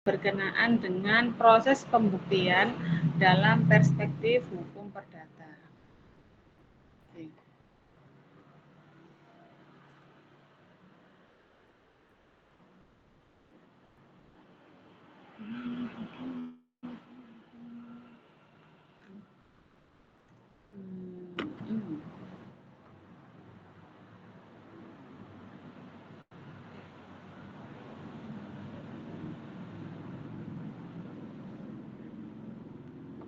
berkenaan dengan proses pembuktian dalam perspektif hukum perdata. Oke.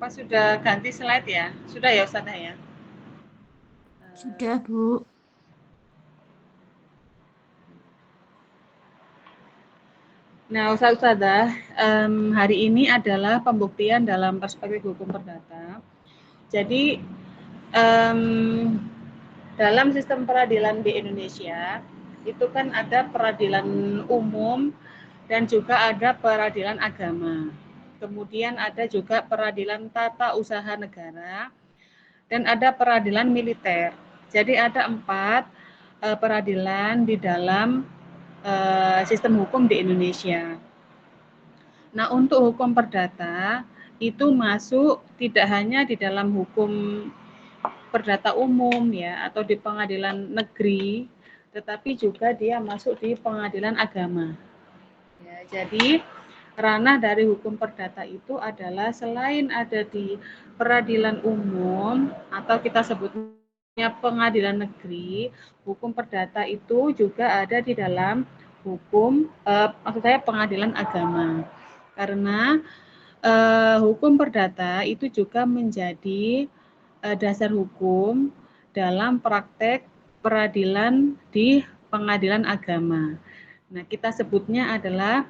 Apa sudah ganti slide ya? Sudah ya Ustazah ya? Sudah, Bu. Nah, Ustazah, hari ini adalah pembuktian dalam perspektif hukum perdata. Jadi, dalam sistem peradilan di Indonesia, itu kan ada peradilan umum dan juga ada peradilan agama. Kemudian ada juga peradilan tata usaha negara dan ada peradilan militer. Jadi ada 4 peradilan di dalam sistem hukum di Indonesia. Nah, untuk hukum perdata itu masuk tidak hanya di dalam hukum perdata umum ya atau di pengadilan negeri, tetapi juga dia masuk di pengadilan agama. Ya, jadi ranah dari hukum perdata itu adalah selain ada di peradilan umum atau kita sebutnya pengadilan negeri, hukum perdata itu juga ada di dalam hukum maksud saya pengadilan agama. Karena hukum perdata itu juga menjadi dasar hukum dalam praktek peradilan di pengadilan agama. Nah, kita sebutnya adalah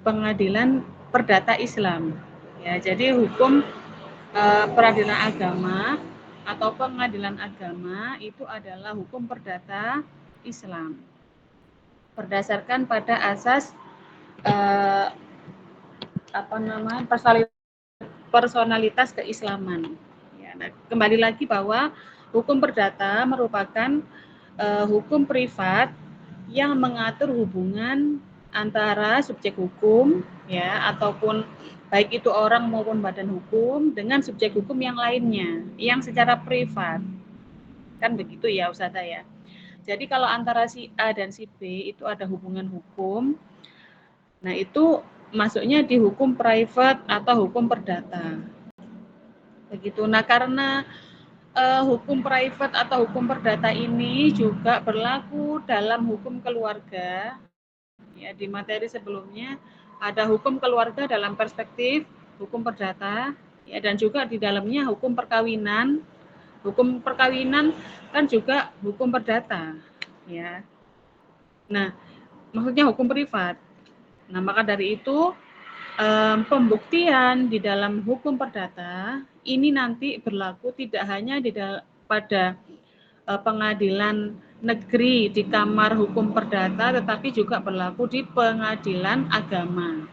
pengadilan perdata Islam. Ya, jadi hukum peradilan agama atau pengadilan agama itu adalah hukum perdata Islam. Berdasarkan pada asas personalitas keislaman. Ya, nah, kembali lagi bahwa hukum perdata merupakan hukum privat yang mengatur hubungan antara subjek hukum ya ataupun baik itu orang maupun badan hukum dengan subjek hukum yang lainnya yang secara privat. Kan begitu ya Ustazah ya. Jadi kalau antara si A dan si B itu ada hubungan hukum, nah itu masuknya di hukum private atau hukum perdata. Begitu. Nah, karena hukum private atau hukum perdata ini juga berlaku dalam hukum keluarga. Ya, di materi sebelumnya ada hukum keluarga dalam perspektif hukum perdata, ya, dan juga di dalamnya hukum perkawinan. Hukum perkawinan kan juga hukum perdata, ya. Nah, maksudnya hukum privat. Nah, maka dari itu pembuktian di dalam hukum perdata ini nanti berlaku tidak hanya pada pengadilan negeri di Kamar Hukum Perdata, tetapi juga berlaku di pengadilan agama.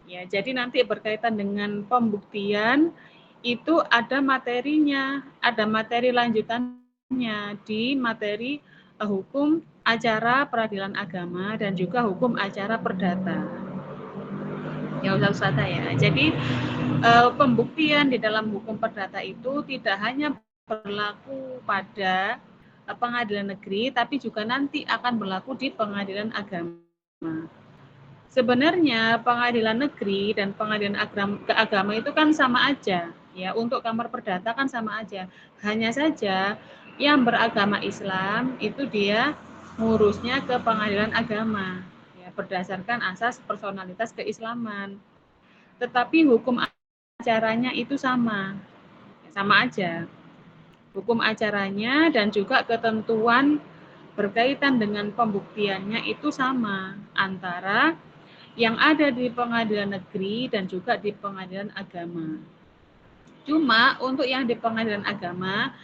Ya, jadi nanti berkaitan dengan pembuktian itu ada materinya, ada materi lanjutannya di materi hukum acara peradilan agama dan juga hukum acara perdata. Ya Ustazah ya. Jadi pembuktian di dalam hukum perdata itu tidak hanya berlaku pada pengadilan negeri, tapi juga nanti akan berlaku di pengadilan agama. Sebenarnya pengadilan negeri dan pengadilan agama itu kan sama aja, ya. Untuk kamar perdata kan sama aja. Hanya saja yang beragama Islam itu dia ngurusnya ke pengadilan agama, ya, berdasarkan asas personalitas keislaman. Tetapi hukum acaranya itu sama aja. Hukum acaranya dan juga ketentuan berkaitan dengan pembuktiannya itu sama antara yang ada di pengadilan negeri dan juga di pengadilan agama. Cuma untuk yang di pengadilan agama,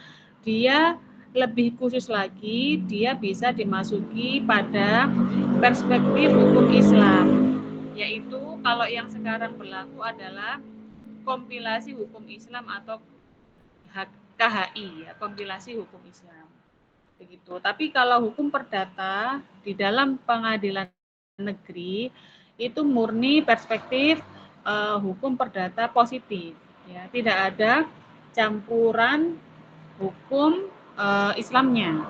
dia lebih khusus lagi, dia bisa dimasuki pada perspektif hukum Islam, yaitu kalau yang sekarang berlaku adalah kompilasi hukum Islam atau KHI, ya, kompilasi hukum Islam. Begitu. Tapi kalau hukum perdata di dalam pengadilan negeri itu murni perspektif hukum perdata positif, ya, tidak ada campuran hukum Islamnya,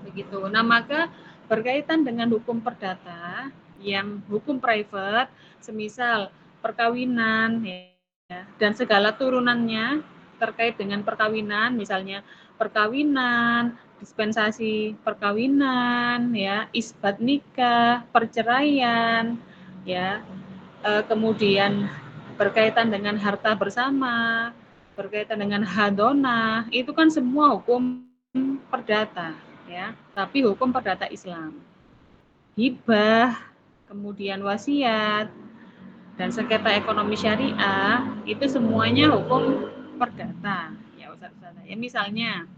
begitu. Nah, maka berkaitan dengan hukum perdata yang hukum private, semisal perkawinan, ya, dan segala turunannya terkait dengan perkawinan, misalnya perkawinan, dispensasi perkawinan, ya, isbat nikah, perceraian, ya, kemudian berkaitan dengan harta bersama, berkaitan dengan hadonah, itu kan semua hukum perdata, ya, tapi hukum perdata Islam. Hibah, kemudian wasiat, dan sengketa ekonomi syariah, itu semuanya hukum perdata, ya Ustaz. Ya, misalnya,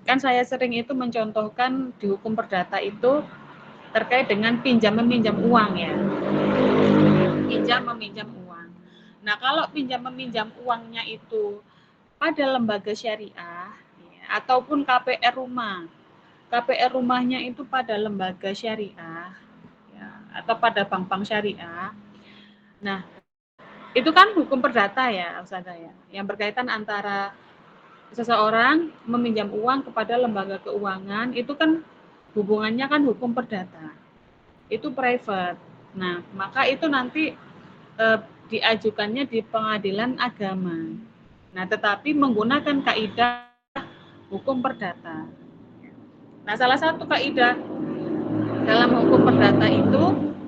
kan saya sering itu mencontohkan di hukum perdata itu terkait dengan pinjam meminjam uang, ya. Pinjam meminjam uang. Nah, kalau pinjam meminjam uangnya itu pada lembaga syariah, ya, ataupun KPR rumah, KPR rumahnya itu pada lembaga syariah, ya, atau pada bank-bank syariah. Nah, itu kan hukum perdata, ya Ustazah, ya, yang berkaitan antara seseorang meminjam uang kepada lembaga keuangan, itu kan hubungannya kan hukum perdata, itu private. Nah, maka itu nanti diajukannya di pengadilan agama. Nah, tetapi menggunakan kaidah hukum perdata. Nah, salah satu kaidah dalam hukum perdata itu,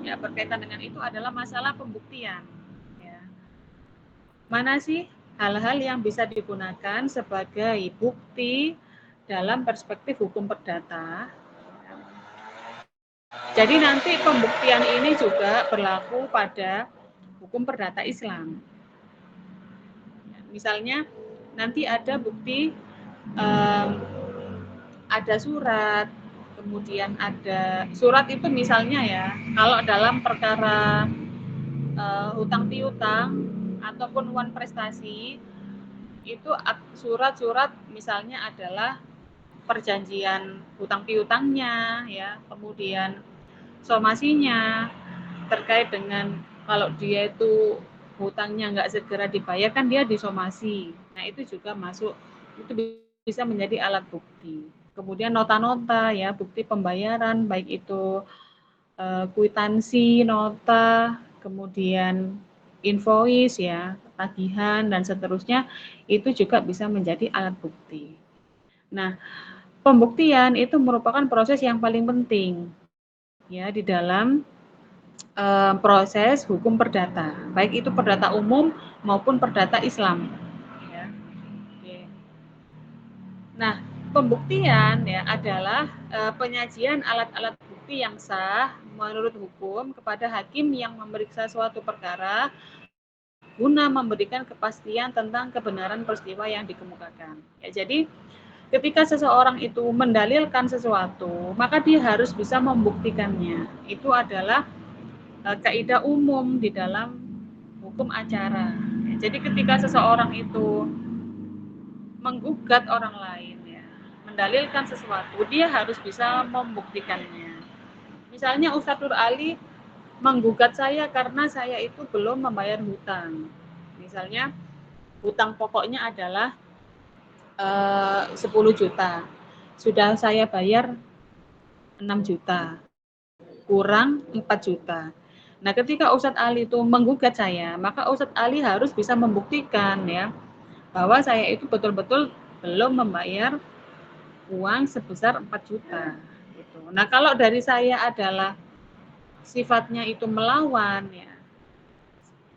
ya, berkaitan dengan itu adalah masalah pembuktian. Ya. Mana sih hal-hal yang bisa digunakan sebagai bukti dalam perspektif hukum perdata? Jadi nanti pembuktian ini juga berlaku pada hukum perdata Islam. Misalnya nanti ada bukti, ada surat, kemudian ada surat itu misalnya, ya, kalau dalam perkara hutang piutang ataupun uang prestasi, itu surat-surat misalnya adalah perjanjian hutang piutangnya, ya, kemudian somasinya terkait dengan kalau dia itu hutangnya nggak segera dibayar, kan dia disomasi. Nah, itu juga masuk, itu bisa menjadi alat bukti. Kemudian nota-nota, ya, bukti pembayaran, baik itu kwitansi, nota, kemudian invoice, ya, tagihan dan seterusnya, itu juga bisa menjadi alat bukti. Nah, pembuktian itu merupakan proses yang paling penting, ya, di dalam proses hukum perdata, baik itu perdata umum maupun perdata Islam, ya. Oke. Nah, pembuktian, ya, adalah penyajian alat-alat bukti yang sah menurut hukum kepada hakim yang memeriksa suatu perkara guna memberikan kepastian tentang kebenaran peristiwa yang dikemukakan. Ya, jadi ketika seseorang itu mendalilkan sesuatu, maka dia harus bisa membuktikannya. Itu adalah kaidah umum di dalam hukum acara. Ya, jadi ketika seseorang itu menggugat orang lain, ya, mendalilkan sesuatu, dia harus bisa membuktikannya. Misalnya Ustadz Nur Ali menggugat saya karena saya itu belum membayar hutang. Misalnya hutang pokoknya adalah 10 juta. Sudah saya bayar 6 juta. Kurang 4 juta. Nah, ketika Ustadz Ali itu menggugat saya, maka Ustadz Ali harus bisa membuktikan, ya, bahwa saya itu betul-betul belum membayar uang sebesar 4 juta. Gitu. Nah, kalau dari saya adalah sifatnya itu melawan, ya,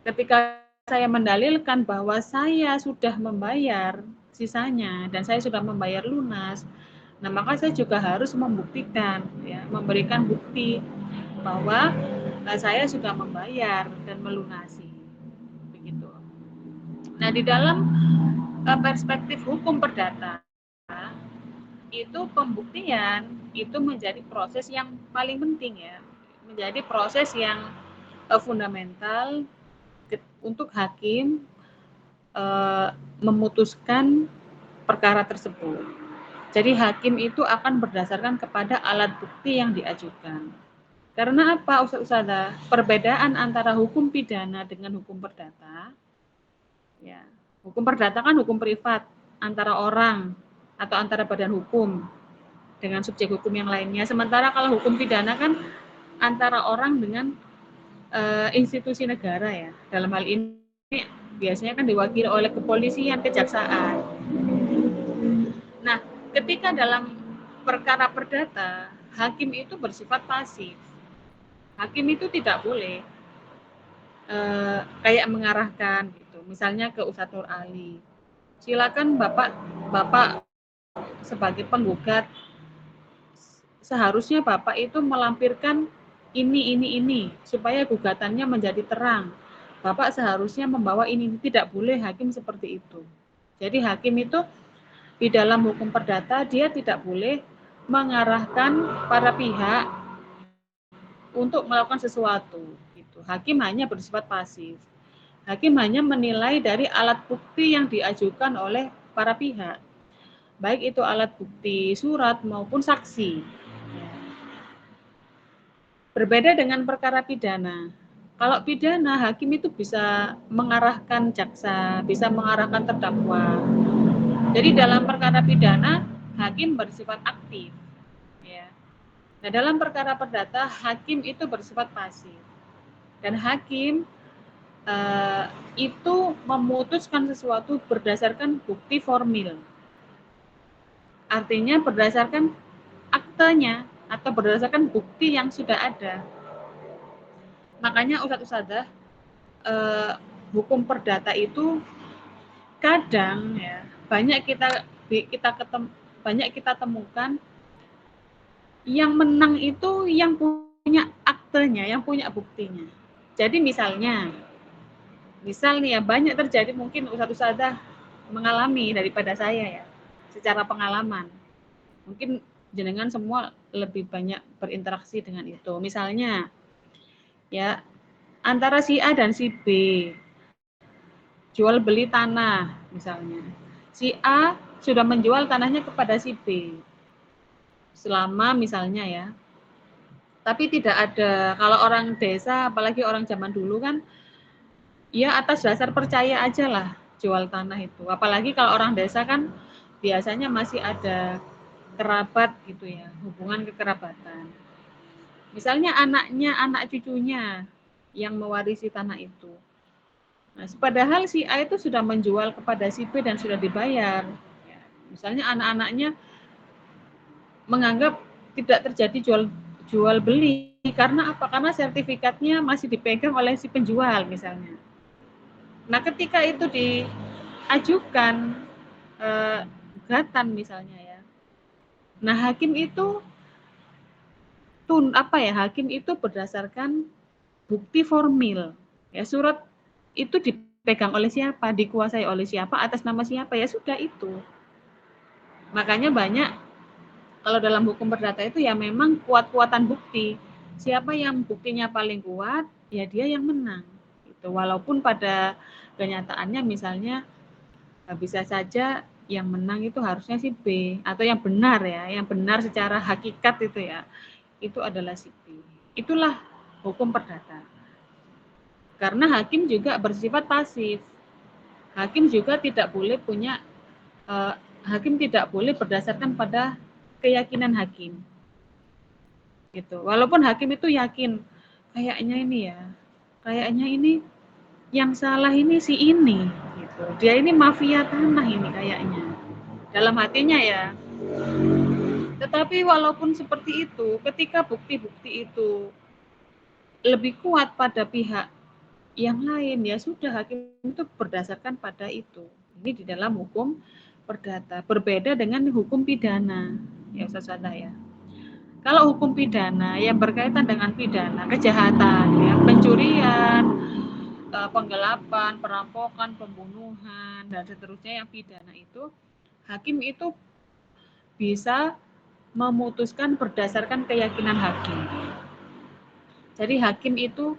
ketika saya mendalilkan bahwa saya sudah membayar sisanya dan saya sudah membayar lunas, nah maka saya juga harus membuktikan, ya, memberikan bukti bahwa saya sudah membayar dan melunasi, begitu. Nah, di dalam perspektif hukum perdata, itu pembuktian itu menjadi proses yang paling penting, ya, menjadi proses yang fundamental untuk hakim memutuskan perkara tersebut. Jadi hakim itu akan berdasarkan kepada alat bukti yang diajukan. Karena apa, Ustazah? Perbedaan antara hukum pidana dengan hukum perdata, ya, hukum perdata kan hukum privat antara orang atau antara badan hukum dengan subjek hukum yang lainnya. Sementara kalau hukum pidana kan antara orang dengan institusi negara ya. Dalam hal ini biasanya kan diwakili oleh kepolisian, kejaksaan. Nah, ketika dalam perkara perdata, hakim itu bersifat pasif. Hakim itu tidak boleh kayak mengarahkan gitu. Misalnya ke Ustadz Nur Ali, silakan Bapak sebagai penggugat, seharusnya Bapak itu melampirkan ini supaya gugatannya menjadi terang. Bapak seharusnya membawa ini, tidak boleh hakim seperti itu. Jadi hakim itu di dalam hukum perdata dia tidak boleh mengarahkan para pihak untuk melakukan sesuatu. Gitu. Hakim hanya bersifat pasif. Hakim hanya menilai dari alat bukti yang diajukan oleh para pihak, baik itu alat bukti surat maupun saksi. Berbeda dengan perkara pidana. Kalau pidana, hakim itu bisa mengarahkan jaksa, bisa mengarahkan terdakwa. Jadi dalam perkara pidana, hakim bersifat aktif. Ya. Nah, dalam perkara perdata, hakim itu bersifat pasif. Dan hakim itu memutuskan sesuatu berdasarkan bukti formil. Artinya berdasarkan aktenya atau berdasarkan bukti yang sudah ada. Makanya Ustazah, hukum perdata itu kadang ya banyak kita temukan yang menang itu yang punya aktenya, yang punya buktinya. Jadi misal nih ya, banyak terjadi, mungkin Ustazah mengalami daripada saya ya, secara pengalaman. Mungkin jenengan semua lebih banyak berinteraksi dengan itu. Misalnya ya, antara si A dan si B jual beli tanah misalnya. Si A sudah menjual tanahnya kepada si B selama misalnya ya. Tapi tidak ada, kalau orang desa apalagi orang zaman dulu kan ya atas dasar percaya aja lah jual tanah itu. Apalagi kalau orang desa kan biasanya masih ada kerabat gitu ya, hubungan kekerabatan. Misalnya anak cucunya yang mewarisi tanah itu. Nah, padahal si A itu sudah menjual kepada si B dan sudah dibayar. Ya, misalnya anak-anaknya menganggap tidak terjadi jual beli karena apa? Karena sertifikatnya masih dipegang oleh si penjual misalnya. Nah, ketika itu diajukan gugatan misalnya ya. Nah, hakim itu hakim itu berdasarkan bukti formil. Ya, surat itu dipegang oleh siapa, dikuasai oleh siapa, atas nama siapa, ya sudah itu. Makanya banyak kalau dalam hukum perdata itu ya memang kuat-kuatan bukti. Siapa yang buktinya paling kuat, ya dia yang menang. Gitu. Walaupun pada kenyataannya misalnya bisa saja yang menang itu harusnya si B, atau yang benar ya, yang benar secara hakikat itu adalah si B. Itulah hukum perdata. Karena hakim juga bersifat pasif. Hakim juga tidak boleh hakim tidak boleh berdasarkan pada keyakinan hakim. Gitu. Walaupun hakim itu yakin kayaknya ini yang salah ini si ini gitu. Dia ini mafia tanah ini kayaknya. Dalam hatinya ya. Tetapi walaupun seperti itu, ketika bukti-bukti itu lebih kuat pada pihak yang lain, ya sudah hakim itu berdasarkan pada itu. Ini di dalam hukum perdata. Berbeda dengan hukum pidana. Ya Ustazah ya. Kalau hukum pidana yang berkaitan dengan pidana, kejahatan, ya, pencurian, penggelapan, perampokan, pembunuhan, dan seterusnya yang pidana itu, hakim itu bisa memutuskan berdasarkan keyakinan hakim. Jadi hakim itu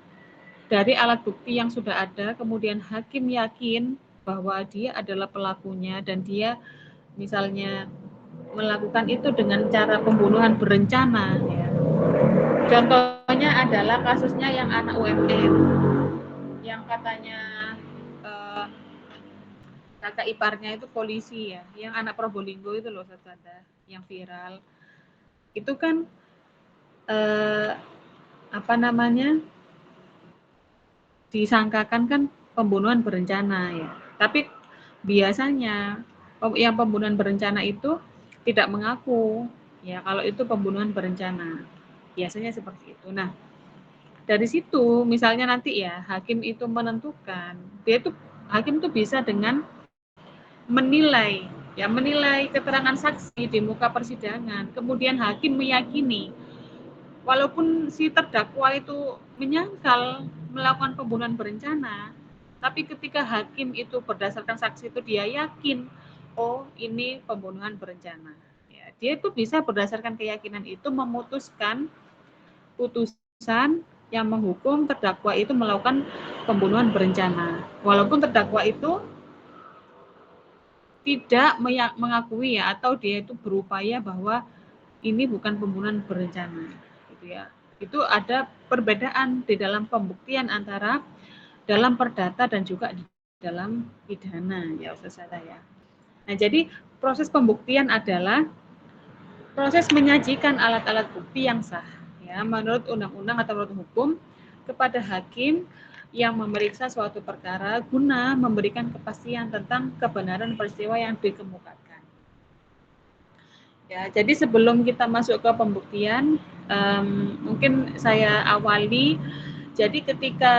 dari alat bukti yang sudah ada, kemudian hakim yakin bahwa dia adalah pelakunya dan dia misalnya melakukan itu dengan cara pembunuhan berencana, ya. Contohnya adalah kasusnya yang anak UMN yang katanya kakak iparnya itu polisi ya, yang anak Probolinggo itu loh, Ustazah, yang viral. Itu kan apa namanya, disangkakan kan pembunuhan berencana ya. Tapi biasanya yang pembunuhan berencana itu tidak mengaku ya kalau itu pembunuhan berencana. Biasanya seperti itu. Nah, dari situ misalnya nanti ya hakim itu menentukan, hakim itu bisa dengan menilai menilai keterangan saksi di muka persidangan, kemudian hakim meyakini walaupun si terdakwa itu menyangkal melakukan pembunuhan berencana, tapi ketika hakim itu berdasarkan saksi itu dia yakin, oh ini pembunuhan berencana. Ya, dia itu bisa berdasarkan keyakinan itu memutuskan putusan yang menghukum terdakwa itu melakukan pembunuhan berencana. Walaupun terdakwa itu tidak mengakui ya, atau dia itu berupaya bahwa ini bukan pembunuhan berencana, gitu ya. Itu ada perbedaan di dalam pembuktian antara dalam perdata dan juga di dalam pidana ya Ustaz ya. Nah, jadi proses pembuktian adalah proses menyajikan alat-alat bukti yang sah ya menurut undang-undang atau menurut hukum kepada hakim yang memeriksa suatu perkara guna memberikan kepastian tentang kebenaran peristiwa yang dikemukakan. Ya, jadi sebelum kita masuk ke pembuktian, mungkin saya awali. Jadi ketika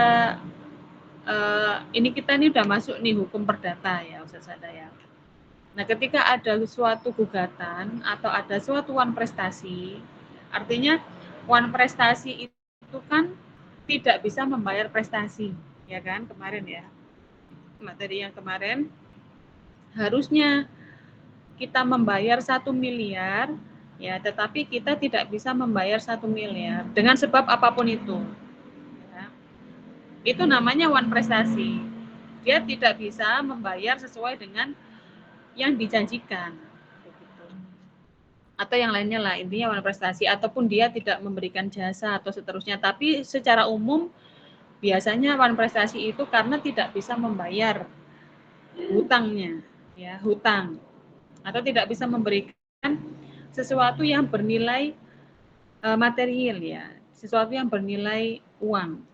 ini kita udah masuk nih hukum perdata ya, Ustaz Sada ya. Nah, ketika ada suatu gugatan atau ada suatu wan prestasi, artinya wan prestasi itu kan tidak bisa membayar prestasi, ya kan kemarin ya. Materi yang kemarin harusnya kita membayar 1 miliar ya, tetapi kita tidak bisa membayar 1 miliar dengan sebab apapun itu. Ya. Itu namanya wan prestasi. Dia tidak bisa membayar sesuai dengan yang dijanjikan. Atau yang lainnya lah, intinya wan prestasi, ataupun dia tidak memberikan jasa atau seterusnya. Tapi secara umum biasanya wan prestasi itu karena tidak bisa membayar hutangnya, ya hutang, atau tidak bisa memberikan sesuatu yang bernilai material ya, sesuatu yang bernilai uang,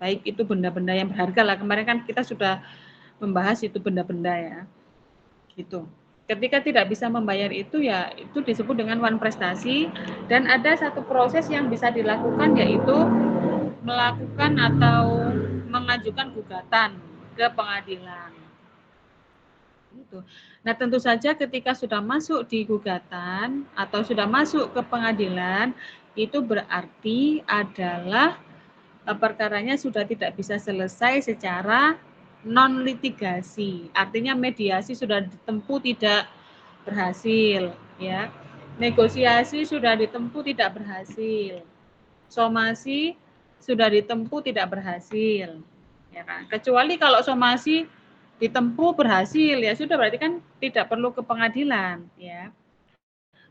baik itu benda-benda yang berharga lah. Kemarin kan kita sudah membahas itu benda-benda ya, itu. Ketika tidak bisa membayar itu ya itu disebut dengan wan prestasi, dan ada satu proses yang bisa dilakukan yaitu melakukan atau mengajukan gugatan ke pengadilan. Gitu. Nah, tentu saja ketika sudah masuk di gugatan atau sudah masuk ke pengadilan, itu berarti adalah perkaranya sudah tidak bisa selesai secara non litigasi. Artinya mediasi sudah ditempuh tidak berhasil, ya. Negosiasi sudah ditempuh tidak berhasil. Somasi sudah ditempuh tidak berhasil. Ya kan? Kecuali kalau somasi ditempuh berhasil ya sudah, berarti kan tidak perlu ke pengadilan ya.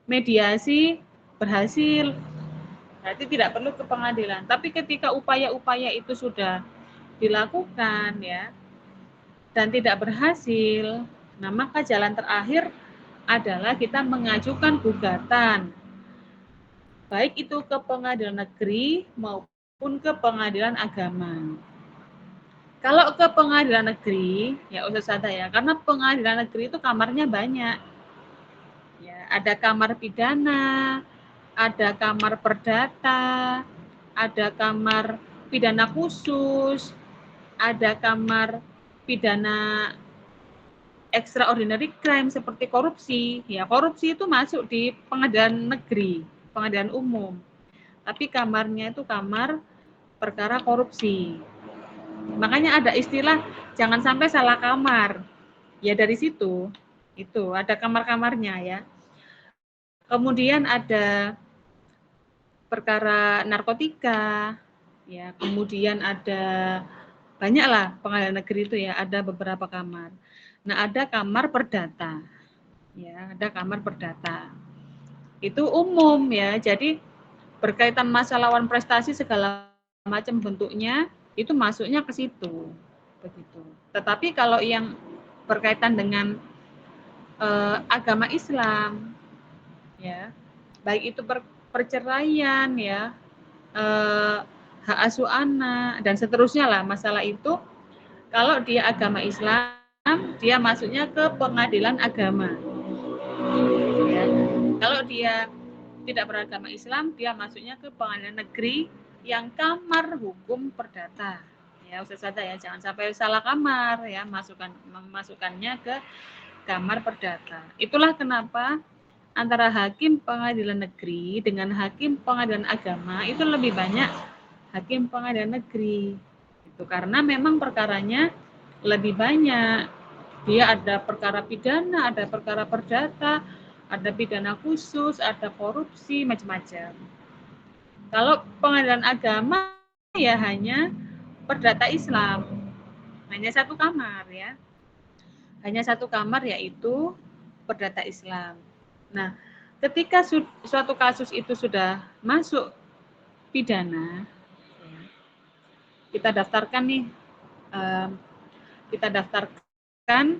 Mediasi berhasil berarti tidak perlu ke pengadilan. Tapi ketika upaya-upaya itu sudah dilakukan ya dan tidak berhasil, nah maka jalan terakhir adalah kita mengajukan gugatan, baik itu ke pengadilan negeri maupun ke pengadilan agama. Kalau ke pengadilan negeri, ya Ustaz Sada ya, karena pengadilan negeri itu kamarnya banyak. Ya, ada kamar pidana, ada kamar perdata, ada kamar pidana khusus, ada kamar pidana extraordinary crime seperti korupsi. Ya, korupsi itu masuk di pengadilan negeri, pengadilan umum. Tapi kamarnya itu kamar perkara korupsi. Makanya ada istilah jangan sampai salah kamar. Ya dari situ, itu ada kamar-kamarnya ya. Kemudian ada perkara narkotika, ya. Kemudian ada banyaklah pengadilan negeri itu ya, ada beberapa kamar. Nah, ada kamar perdata. Ya, ada kamar perdata. Itu umum ya. Jadi berkaitan masa lawan prestasi segala macam bentuknya itu masuknya ke situ begitu. Tetapi kalau yang berkaitan dengan agama Islam ya, baik itu perceraian ya, hak asuh anak dan seterusnya lah, masalah itu kalau dia agama Islam dia masuknya ke pengadilan agama ya. Kalau dia tidak beragama Islam dia masuknya ke pengadilan negeri yang kamar hukum perdata ya. Ustaz Sada ya, jangan sampai salah kamar ya, memasukkannya ke kamar perdata. Itulah kenapa antara hakim pengadilan negeri dengan hakim pengadilan agama itu lebih banyak hakim pengadilan negeri. Itu karena memang perkaranya lebih banyak. Dia ada perkara pidana, ada perkara perdata, ada pidana khusus, ada korupsi, macam-macam. Kalau pengadilan agama ya hanya perdata Islam. Hanya satu kamar ya. Hanya satu kamar yaitu perdata Islam. Nah, ketika suatu kasus itu sudah masuk pidana, kita daftarkan nih, kita daftarkan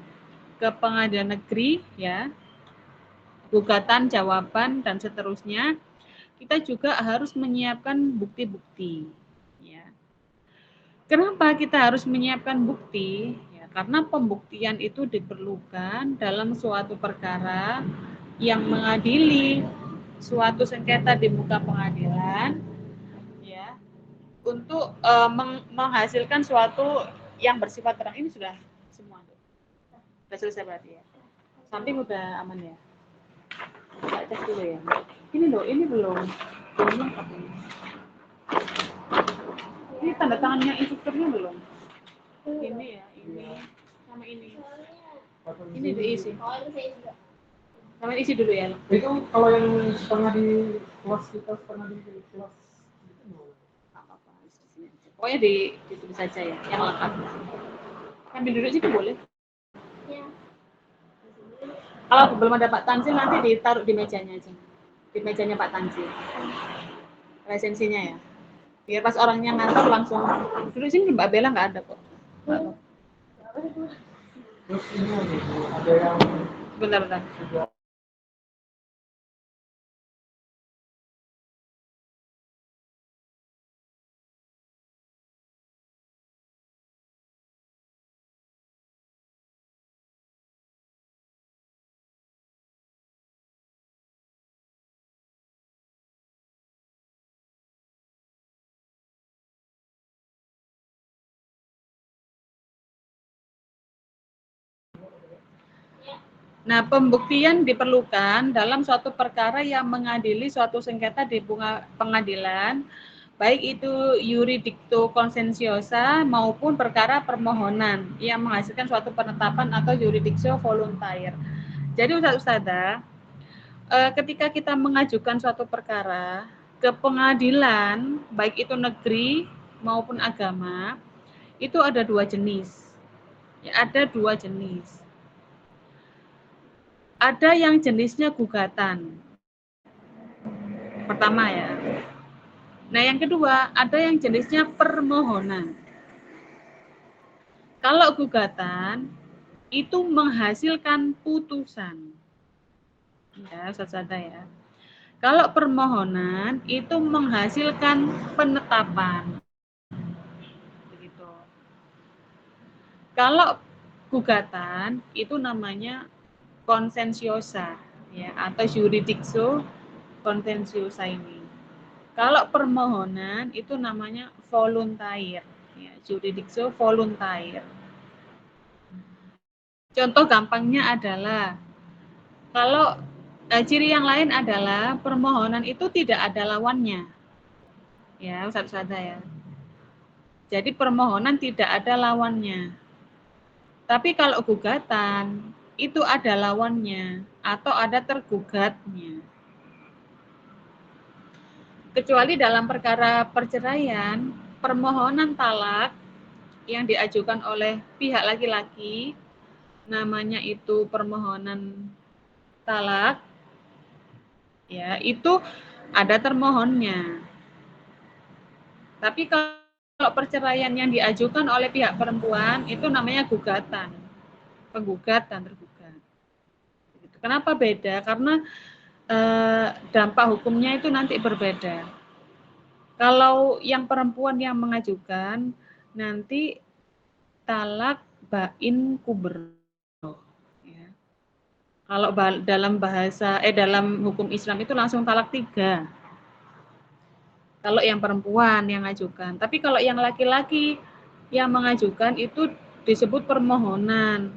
ke pengadilan negeri ya, gugatan, jawaban dan seterusnya. Kita juga harus menyiapkan bukti-bukti. Ya. Kenapa kita harus menyiapkan bukti? Ya, karena pembuktian itu diperlukan dalam suatu perkara yang mengadili suatu sengketa di muka pengadilan, ya, untuk menghasilkan suatu yang bersifat terang. Ini sudah semua, sudah selesai berarti ya. Samping udah aman ya. Kita cek dulu ya. Ini loh, ini belum lengkap ini. Ini tanda tangannya instrukturnya belum. Ini ya, ini sama ini. Ini diisi. Sama isi dulu ya. Itu kalau yang setengah di kelas kita, setengah di kelas apa-apa. Pokoknya ditulis saja ya, yang lengkap. Sambil duduk situ boleh. Ya. Kalau belum ada Pak Tansil nanti ditaruh di mejanya aja. Di mejanya Pak Tansil. Resensinya ya. Biar pas orangnya ngantor langsung duduk sini. Mbak Bella nggak ada kok. terus ini ada yang Bentar. Nah, pembuktian diperlukan dalam suatu perkara yang mengadili suatu sengketa di pengadilan, baik itu yuridicto consensiosa maupun perkara permohonan yang menghasilkan suatu penetapan atau yuridictio voluntaire. Jadi Ustazah, ketika kita mengajukan suatu perkara ke pengadilan, baik itu negeri maupun agama, itu ada dua jenis. Ya, ada dua jenis. Ada yang jenisnya gugatan. Pertama ya. Nah, yang kedua, ada yang jenisnya permohonan. Kalau gugatan itu menghasilkan putusan. Ya, Ustazah ya. Kalau permohonan itu menghasilkan penetapan. Begitu. Kalau gugatan itu namanya consensiosa ya, atau juridictio consensiosa ini. Kalau permohonan itu namanya voluntaire ya, juridictio voluntaire. Contoh gampangnya adalah kalau ciri yang lain adalah permohonan itu tidak ada lawannya. Ya, Ustazah ya. Jadi permohonan tidak ada lawannya. Tapi kalau gugatan itu ada lawannya atau ada tergugatnya. Kecuali dalam perkara perceraian, permohonan talak yang diajukan oleh pihak laki-laki, namanya itu permohonan talak, ya itu ada termohonnya. Tapi kalau perceraian yang diajukan oleh pihak perempuan itu namanya gugatan, penggugat dan tergugat. Kenapa beda? Karena dampak hukumnya itu nanti berbeda. Kalau yang perempuan yang mengajukan nanti talak bain kubro. Ya. Kalau dalam bahasa dalam hukum Islam itu langsung talak 3. Kalau yang perempuan yang mengajukan. Tapi kalau yang laki-laki yang mengajukan itu disebut permohonan.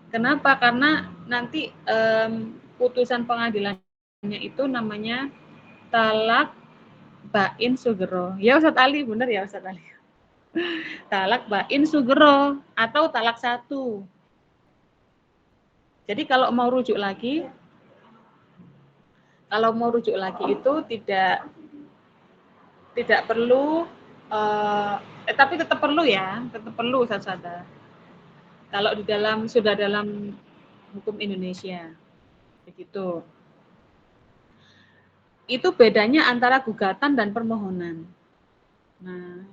Kenapa? Karena nanti putusan pengadilannya itu namanya talak bain sugero. Ya Ustadz Ali, benar ya Ustadz Ali. Talak bain sugero atau talak 1. Jadi kalau mau rujuk lagi itu tidak perlu tapi tetap perlu ya, tetap perlu Ustadz. Kalau sudah dalam hukum Indonesia. Begitu. Itu bedanya antara gugatan dan permohonan. Nah,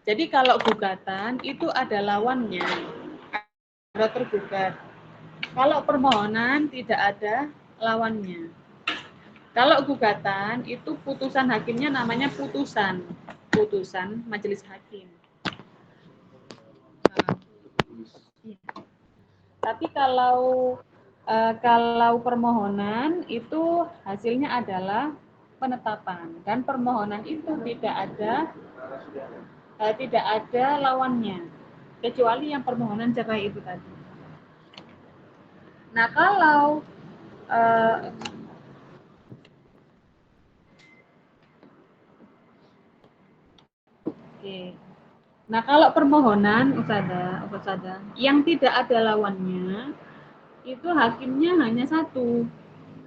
jadi kalau gugatan itu ada lawannya, ada tergugat. Kalau permohonan tidak ada lawannya. Kalau gugatan itu putusan hakimnya namanya putusan majelis hakim. Nah, iya. Tapi kalau permohonan itu hasilnya adalah penetapan dan permohonan itu tidak ada lawannya kecuali yang permohonan cerai itu tadi. Nah kalau Nah kalau permohonan Ustazah yang tidak ada lawannya itu hakimnya hanya 1,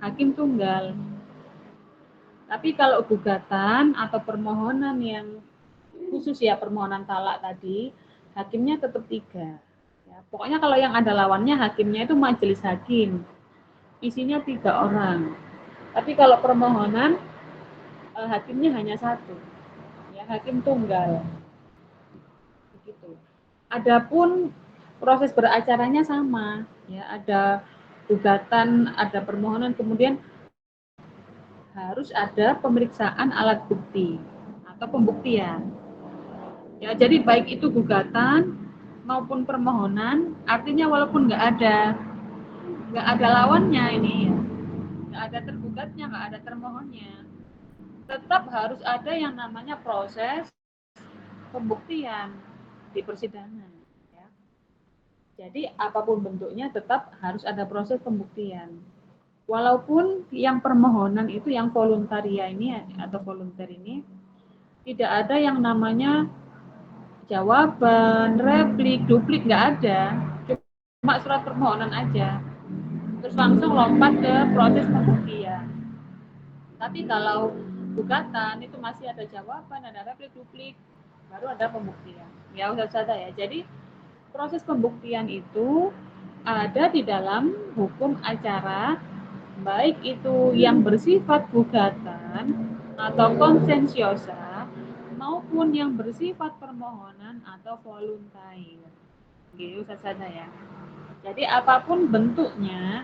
hakim tunggal. Tapi kalau gugatan atau permohonan yang khusus ya permohonan talak tadi, hakimnya tetap 3. Ya, pokoknya kalau yang ada lawannya hakimnya itu majelis hakim, isinya 3 orang. Tapi kalau permohonan hakimnya hanya 1, ya hakim tunggal. Begitu. Adapun proses beracaranya sama, ya ada gugatan, ada permohonan, kemudian harus ada pemeriksaan alat bukti atau pembuktian. Ya, jadi baik itu gugatan maupun permohonan, artinya walaupun nggak ada lawannya ini, nggak ada tergugatnya, nggak ada termohonnya, tetap harus ada yang namanya proses pembuktian di persidangan. Ya. Jadi apapun bentuknya tetap harus ada proses pembuktian. Walaupun yang permohonan itu yang voluntaria ini atau volunter ini tidak ada yang namanya jawaban, replik, duplik, nggak ada. Cuma surat permohonan aja. Terus langsung lompat ke proses pembuktian. Tapi kalau gugatan itu masih ada jawaban, ada replik, duplik, baru ada pembuktian. Ya Ustazah ya. Jadi proses pembuktian itu ada di dalam hukum acara, baik itu yang bersifat gugatan atau konsensiosa maupun yang bersifat permohonan atau voluntair. Gitu Ustazah ya. Jadi apapun bentuknya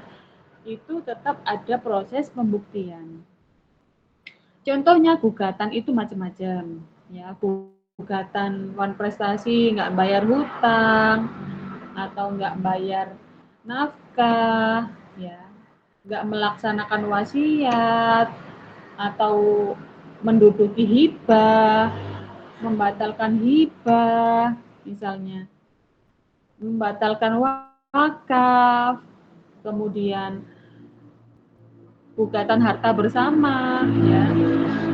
itu tetap ada proses pembuktian. Contohnya gugatan itu macam-macam. Ya, gugatan wan prestasi nggak bayar hutang atau nggak bayar nafkah, ya, nggak melaksanakan wasiat atau menduduki hibah, membatalkan hibah, misalnya membatalkan wakaf, kemudian gugatan harta bersama, ya,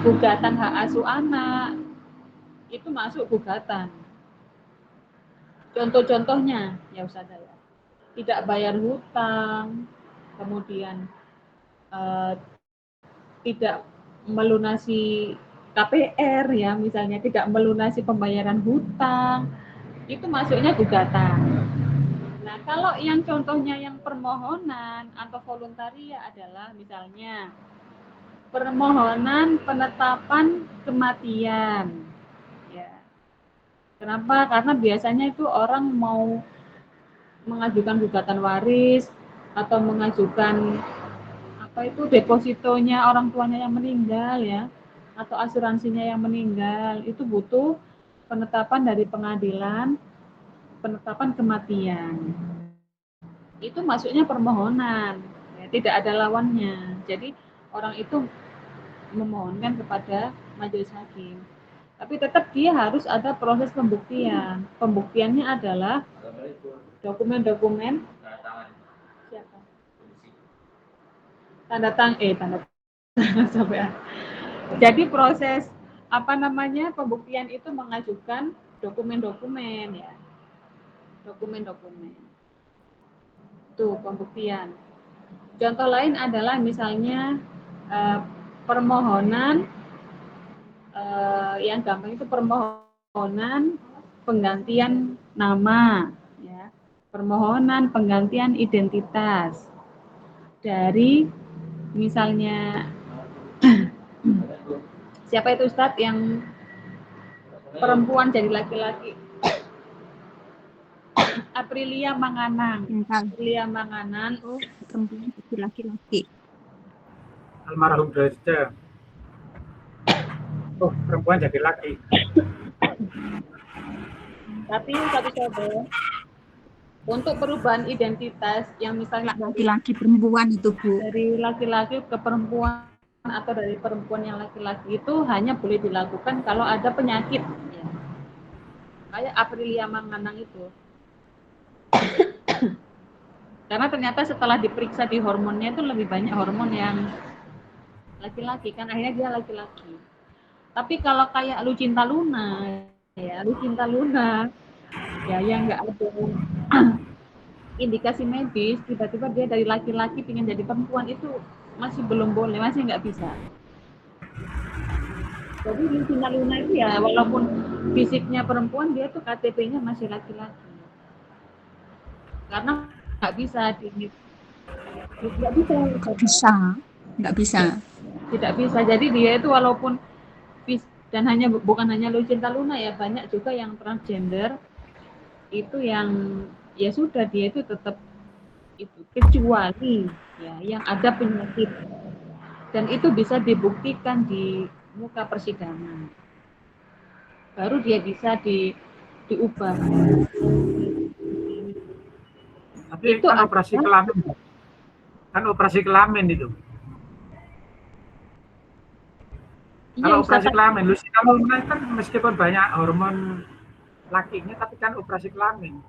gugatan hak asuh anak, itu masuk gugatan. Contoh-contohnya, ya Ustazah ya, tidak bayar hutang, kemudian tidak melunasi KPR, ya, misalnya tidak melunasi pembayaran hutang, itu masuknya gugatan. Nah, kalau yang contohnya yang permohonan atau voluntaria adalah misalnya permohonan penetapan kematian. Ya. Kenapa? Karena biasanya itu orang mau mengajukan gugatan waris atau mengajukan apa itu depositonya orang tuanya yang meninggal ya, atau asuransinya yang meninggal, itu butuh penetapan dari pengadilan, penetapan kematian. Itu masuknya permohonan, ya, tidak ada lawannya. Jadi orang itu memohonkan kepada majelis hakim. Tapi tetap dia harus ada proses pembuktian. Pembuktiannya adalah dokumen-dokumen siapa? Tanda tangan sampai. Jadi proses apa namanya pembuktian itu mengajukan dokumen-dokumen ya, dokumen-dokumen. Itu pembuktian. Contoh lain adalah misalnya permohonan yang gampang itu permohonan penggantian nama, ya, permohonan penggantian identitas dari misalnya siapa itu Ustadz yang perempuan jadi laki-laki? Aprilia Manganang. Aprilia Manganang. Oh, perempuan jadi laki-laki. Almarhum Dresda. Oh, perempuan jadi laki. Tapi satu contoh untuk perubahan identitas yang misalnya Laki-laki perempuan itu, Bu. dari laki-laki ke perempuan atau dari perempuan yang laki-laki itu hanya boleh dilakukan kalau ada penyakit. Ya. Kayak Aprilia Manganang itu. Karena ternyata setelah diperiksa di hormonnya itu lebih banyak hormon yang laki-laki, kan akhirnya dia laki-laki. Tapi kalau kayak Lucinta Luna, ya Lucinta Luna, ya yang nggak ada indikasi medis, tiba-tiba dia dari laki-laki pengen jadi perempuan itu masih belum boleh, masih nggak bisa. Jadi Lucinta Luna itu ya walaupun fisiknya perempuan, dia tuh KTP-nya masih laki-laki. Karena nggak bisa nggak bisa. Tidak bisa. Jadi dia itu walaupun dan bukan hanya Lucinta Luna ya, banyak juga yang transgender itu yang ya sudah dia itu tetap itu, kecuali ya yang ada penyakit dan itu bisa dibuktikan di muka persidangan, baru dia bisa diubah. Tapi Itu kan operasi kelamin, kan operasi kelamin itu. Kalau operasi kelamin, Lucinta Luna kan meskipun banyak hormon lakinya, tapi kan operasi kelamin.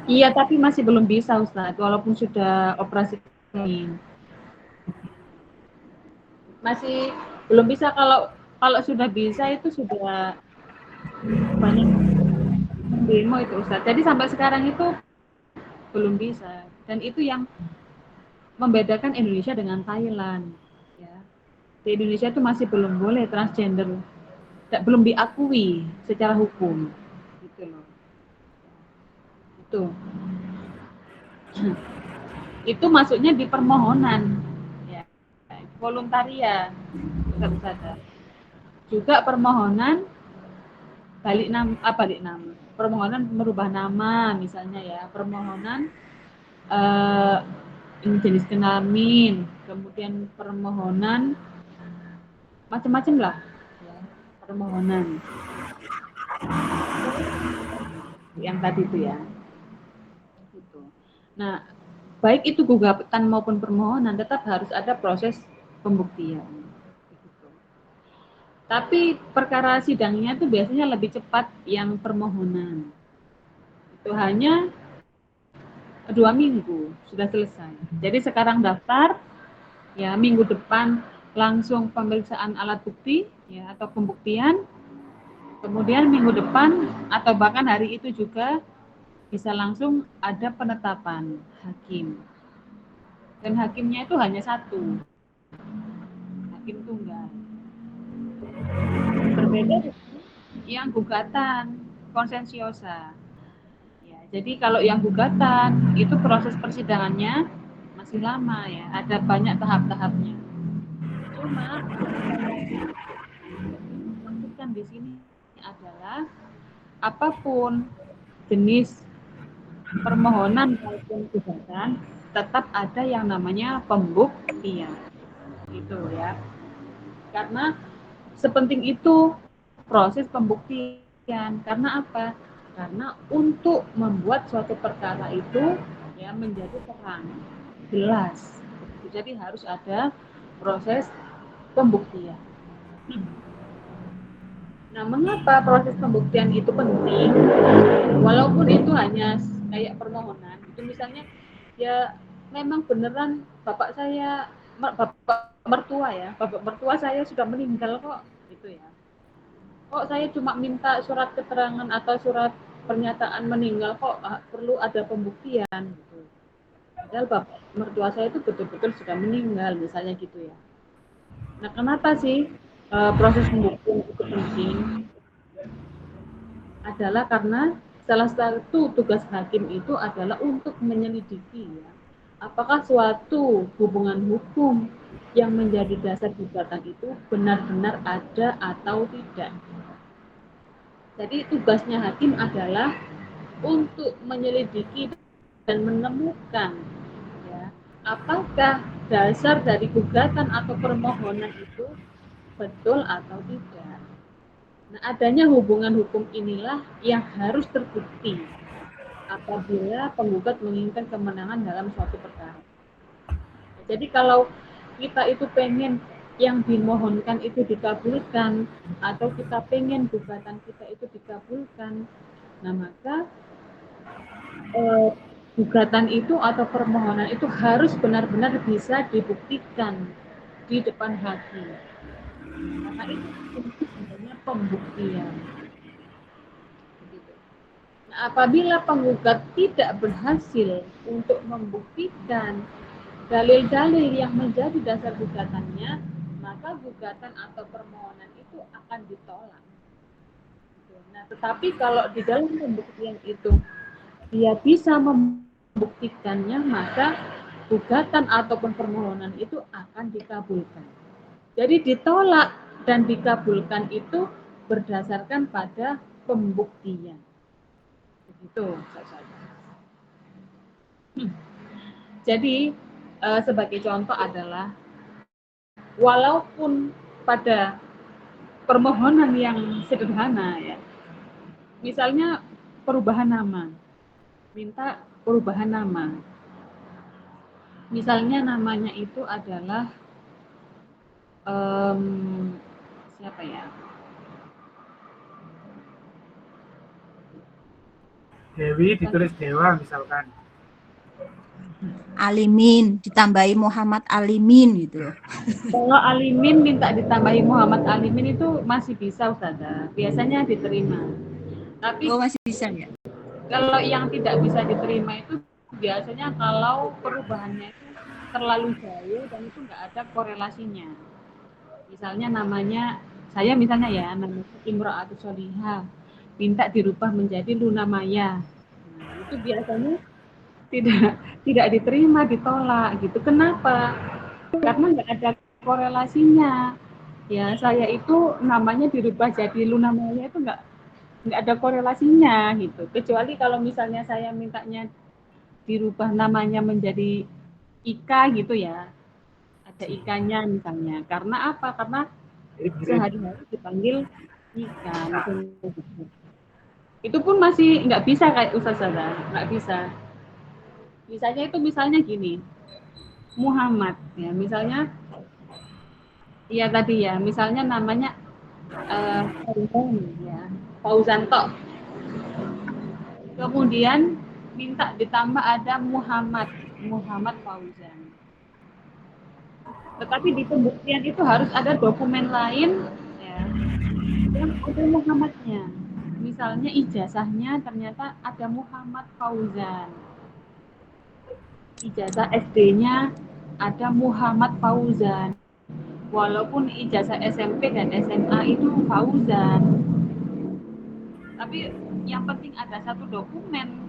Iya, tapi masih belum bisa Ustaz, walaupun sudah operasi kelamin. Masih belum bisa. Kalau sudah bisa itu sudah banyak demo itu Ustaz. Jadi sampai sekarang itu belum bisa. Dan itu yang membedakan Indonesia dengan Thailand. Ya. Di Indonesia itu masih belum boleh transgender, belum diakui secara hukum. Gitu loh. Itu masuknya di permohonan. Ya. Voluntaria. Ustaz. Juga permohonan balik nama, permohonan merubah nama misalnya ya, permohonan jenis kelamin, kemudian permohonan macam-macam lah ya, permohonan yang tadi itu ya gitu. Nah, baik itu gugatan maupun permohonan tetap harus ada proses pembuktian. Tapi perkara sidangnya itu biasanya lebih cepat yang permohonan. Itu hanya 2 minggu sudah selesai. Jadi sekarang daftar, ya minggu depan langsung pemeriksaan alat bukti, ya atau pembuktian. Kemudian minggu depan atau bahkan hari itu juga bisa langsung ada penetapan hakim. Dan hakimnya itu hanya satu, hakim tunggal. Berbeda yang gugatan konsensiosa. Ya, jadi kalau yang gugatan itu proses persidangannya masih lama ya, ada banyak tahap-tahapnya. Cuma maksudkan di sini adalah apapun jenis permohonan maupun gugatan tetap ada yang namanya pembuktian. Itu ya. Karena sepenting itu proses pembuktian. Karena apa? Karena untuk membuat suatu perkara itu ya menjadi terang, jelas. Jadi harus ada proses pembuktian. Nah, mengapa proses pembuktian itu penting? Walaupun itu hanya kayak permohonan, itu misalnya ya memang beneran bapak mertua saya sudah meninggal kok, gitu ya. Kok saya cuma minta surat keterangan atau surat pernyataan meninggal kok perlu ada pembuktian gitu. Padahal bapak mertua saya itu betul-betul sudah meninggal misalnya gitu ya. Nah, kenapa sih proses pembuktian itu penting? Adalah karena salah satu tugas hakim itu adalah untuk menyelidiki ya, apakah suatu hubungan hukum yang menjadi dasar gugatan itu benar-benar ada atau tidak. Jadi tugasnya hakim adalah untuk menyelidiki dan menemukan ya, apakah dasar dari gugatan atau permohonan itu betul atau tidak. Nah, adanya hubungan hukum inilah yang harus terbukti apabila penggugat menginginkan kemenangan dalam suatu perkara. Jadi kalau kita itu pengen yang dimohonkan itu dikabulkan atau kita pengen gugatan kita itu dikabulkan, nah maka gugatan itu atau permohonan itu harus benar-benar bisa dibuktikan di depan hakim. Karena itu sebenarnya pembuktian. Nah, apabila penggugat tidak berhasil untuk membuktikan dalil-dalil yang menjadi dasar gugatannya, maka gugatan atau permohonan itu akan ditolak. Nah, tetapi kalau di dalam pembuktian itu dia bisa membuktikannya, maka gugatan ataupun permohonan itu akan dikabulkan. Jadi ditolak dan dikabulkan itu berdasarkan pada pembuktian. Begitu saja. Jadi sebagai contoh adalah walaupun pada permohonan yang sederhana ya, misalnya perubahan nama, minta perubahan nama. Misalnya namanya itu adalah siapa ya? Dewi ditulis Dewa misalkan. Alimin ditambahi Muhammad Alimin gitu. Kalau Alimin minta ditambahi Muhammad Alimin itu masih bisa Ustazah, biasanya diterima. Tapi masih bisa ya? Kalau yang tidak bisa diterima itu biasanya kalau perubahannya itu terlalu jauh dan itu nggak ada korelasinya. Misalnya namanya, saya misalnya ya, namanya Imro'atus Sholihah, minta dirubah menjadi Luna Maya. Nah, itu biasanya tidak diterima, ditolak gitu. Kenapa? Karena nggak ada korelasinya. Ya, saya itu namanya dirubah jadi Luna Maya itu nggak ada korelasinya gitu. Kecuali kalau misalnya saya mintanya dirubah namanya menjadi Ika gitu ya. Ada Ikanya misalnya. Karena apa? Karena sehari-hari dipanggil Ika. Gitu. Itu pun masih nggak bisa kayak Ustazah, nggak bisa. Misalnya gini, Muhammad ya, misalnya iya tadi ya, misalnya namanya ya, Fauzanto. Kemudian minta ditambah ada Muhammad Fauzan. Tetapi di pembuktian itu harus ada dokumen lain ya, yang ada Muhammadnya. Misalnya ijazahnya ternyata ada Muhammad Fauzan. Ijazah SD-nya ada Muhammad Fauzan. Walaupun ijazah SMP dan SMA itu Fauzan. Tapi yang penting ada satu dokumen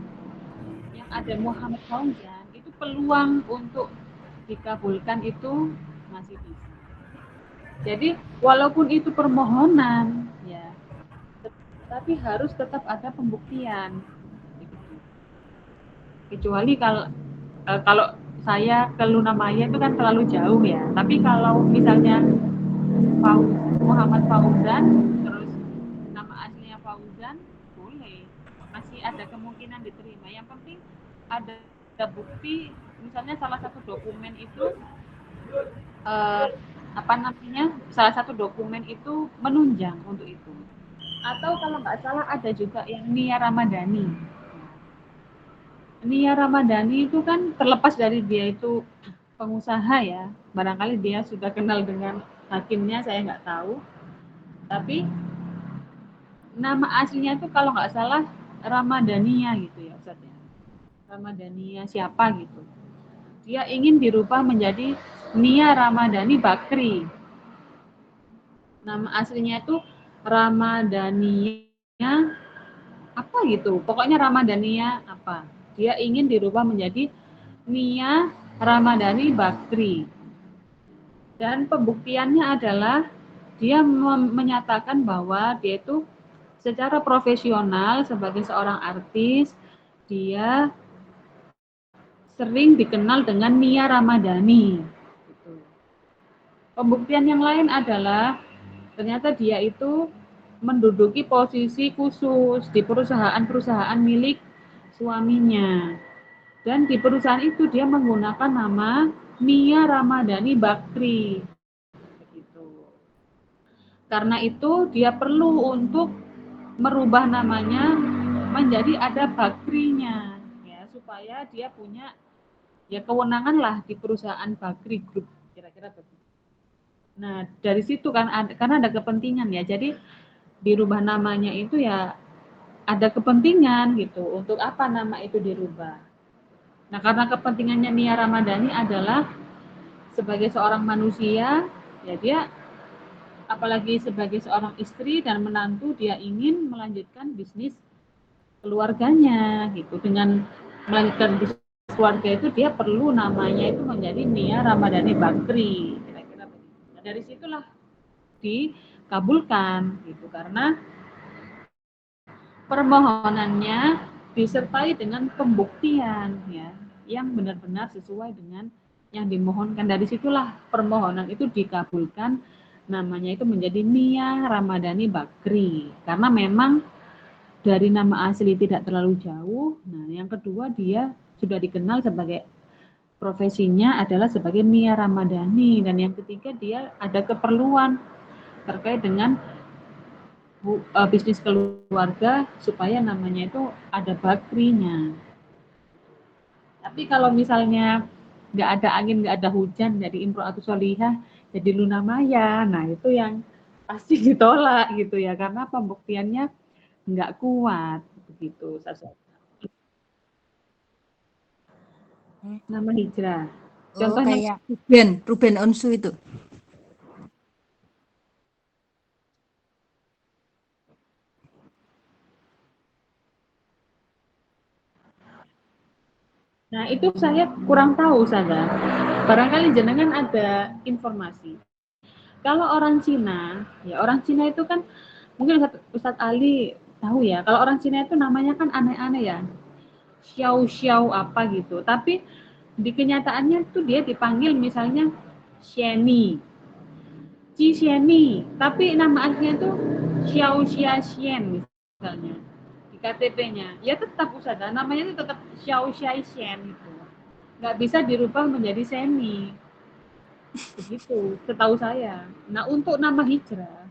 yang ada Muhammad Fauzan, itu peluang untuk dikabulkan itu masih bisa. Jadi walaupun itu permohonan, ya, tapi harus tetap ada pembuktian. Kecuali kalau saya ke Luna Maya itu kan terlalu jauh ya. Tapi kalau misalnya Muhammad Fauzan, terus nama aslinya Fauzan, boleh. Masih ada kemungkinan diterima. Yang penting ada bukti, misalnya salah satu dokumen itu salah satu dokumen itu menunjang untuk itu. Atau kalau nggak salah ada juga yang Nia Ramadhani. Nia Ramadhani itu kan terlepas dari dia itu pengusaha ya, barangkali dia sudah kenal dengan hakimnya, saya nggak tahu. Tapi nama aslinya itu kalau nggak salah Ramadhania gitu ya Ustaz ya. Ramadhania siapa gitu. Dia ingin dirubah menjadi Nia Ramadhani Bakri. Nama aslinya itu Ramadhania apa gitu. Pokoknya Ramadhania apa. Dia ingin dirubah menjadi Nia Ramadhani Bakri. Dan pembuktiannya adalah dia menyatakan bahwa dia itu secara profesional sebagai seorang artis, dia sering dikenal dengan Nia Ramadhani. Pembuktian yang lain adalah ternyata dia itu menduduki posisi khusus di perusahaan-perusahaan milik suaminya. Dan di perusahaan itu dia menggunakan nama Nia Ramadhani Bakri. Karena itu dia perlu untuk merubah namanya menjadi ada Bakrinya, ya, supaya dia punya ya kewenangan lah di perusahaan Bakri Group, kira-kira begitu. Nah dari situ kan karena ada kepentingan ya, jadi dirubah namanya itu ya ada kepentingan gitu, untuk apa nama itu dirubah. Nah karena kepentingannya Nia Ramadhani adalah sebagai seorang manusia, ya dia apalagi sebagai seorang istri dan menantu, dia ingin melanjutkan bisnis keluarganya gitu. Dengan melanjutkan bisnis keluarga itu dia perlu namanya itu menjadi Nia Ramadhani Bakri, kira-kira begitu. Nah, dari situlah dikabulkan gitu, karena permohonannya disertai dengan pembuktian ya yang benar-benar sesuai dengan yang dimohonkan. Dari situlah permohonan itu dikabulkan, namanya itu menjadi Nia Ramadhani Bakri, karena memang dari nama asli tidak terlalu jauh. Nah, yang kedua dia sudah dikenal sebagai profesinya adalah sebagai Nia Ramadhani, dan yang ketiga dia ada keperluan terkait dengan bisnis keluarga supaya namanya itu ada bakrinya. Tapi kalau misalnya nggak ada angin, nggak ada hujan, jadi imro'atus sholihah, jadi Luna Maya, nah itu yang pasti ditolak gitu ya, karena pembuktiannya nggak kuat begitu. Nama hijrah. Oh, Contohnya kayak Ruben Onsu itu. nah itu saya kurang tahu saja. Barangkali jenengan ada informasi. Kalau orang Cina, ya orang Cina itu kan mungkin Ustadz Ali tahu ya. Kalau orang Cina itu namanya kan aneh-aneh ya. Xiao Xiao apa gitu. Tapi di kenyataannya tuh dia dipanggil misalnya Xiani, Ci Xiani. Tapi nama aslinya tuh Xiao Xia Xian misalnya. Di KTP-nya. Ya tetap Ustadz, namanya itu tetap Xiao Xia Xian gitu. Nggak bisa dirubah menjadi Seni. Begitu, setahu saya. Nah, untuk nama hijrah,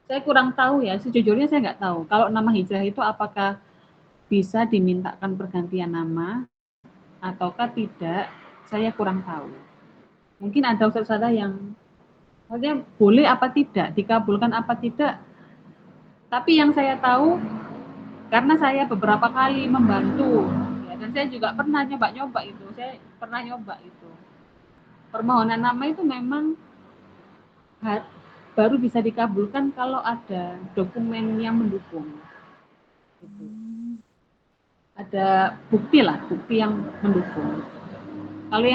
saya kurang tahu ya, sejujurnya saya nggak tahu. Kalau nama hijrah itu apakah bisa dimintakan pergantian nama, ataukah tidak, saya kurang tahu. Mungkin ada ustaz-ustazah yang maksudnya boleh apa tidak, dikabulkan apa tidak. Tapi yang saya tahu, karena saya beberapa kali membantu, ya, dan saya juga pernah nyoba-nyoba itu, saya pernah nyoba itu. Permohonan nama itu memang baru bisa dikabulkan kalau ada dokumen yang mendukung. Gitu. Ada bukti lah, bukti yang mendukung. Kalau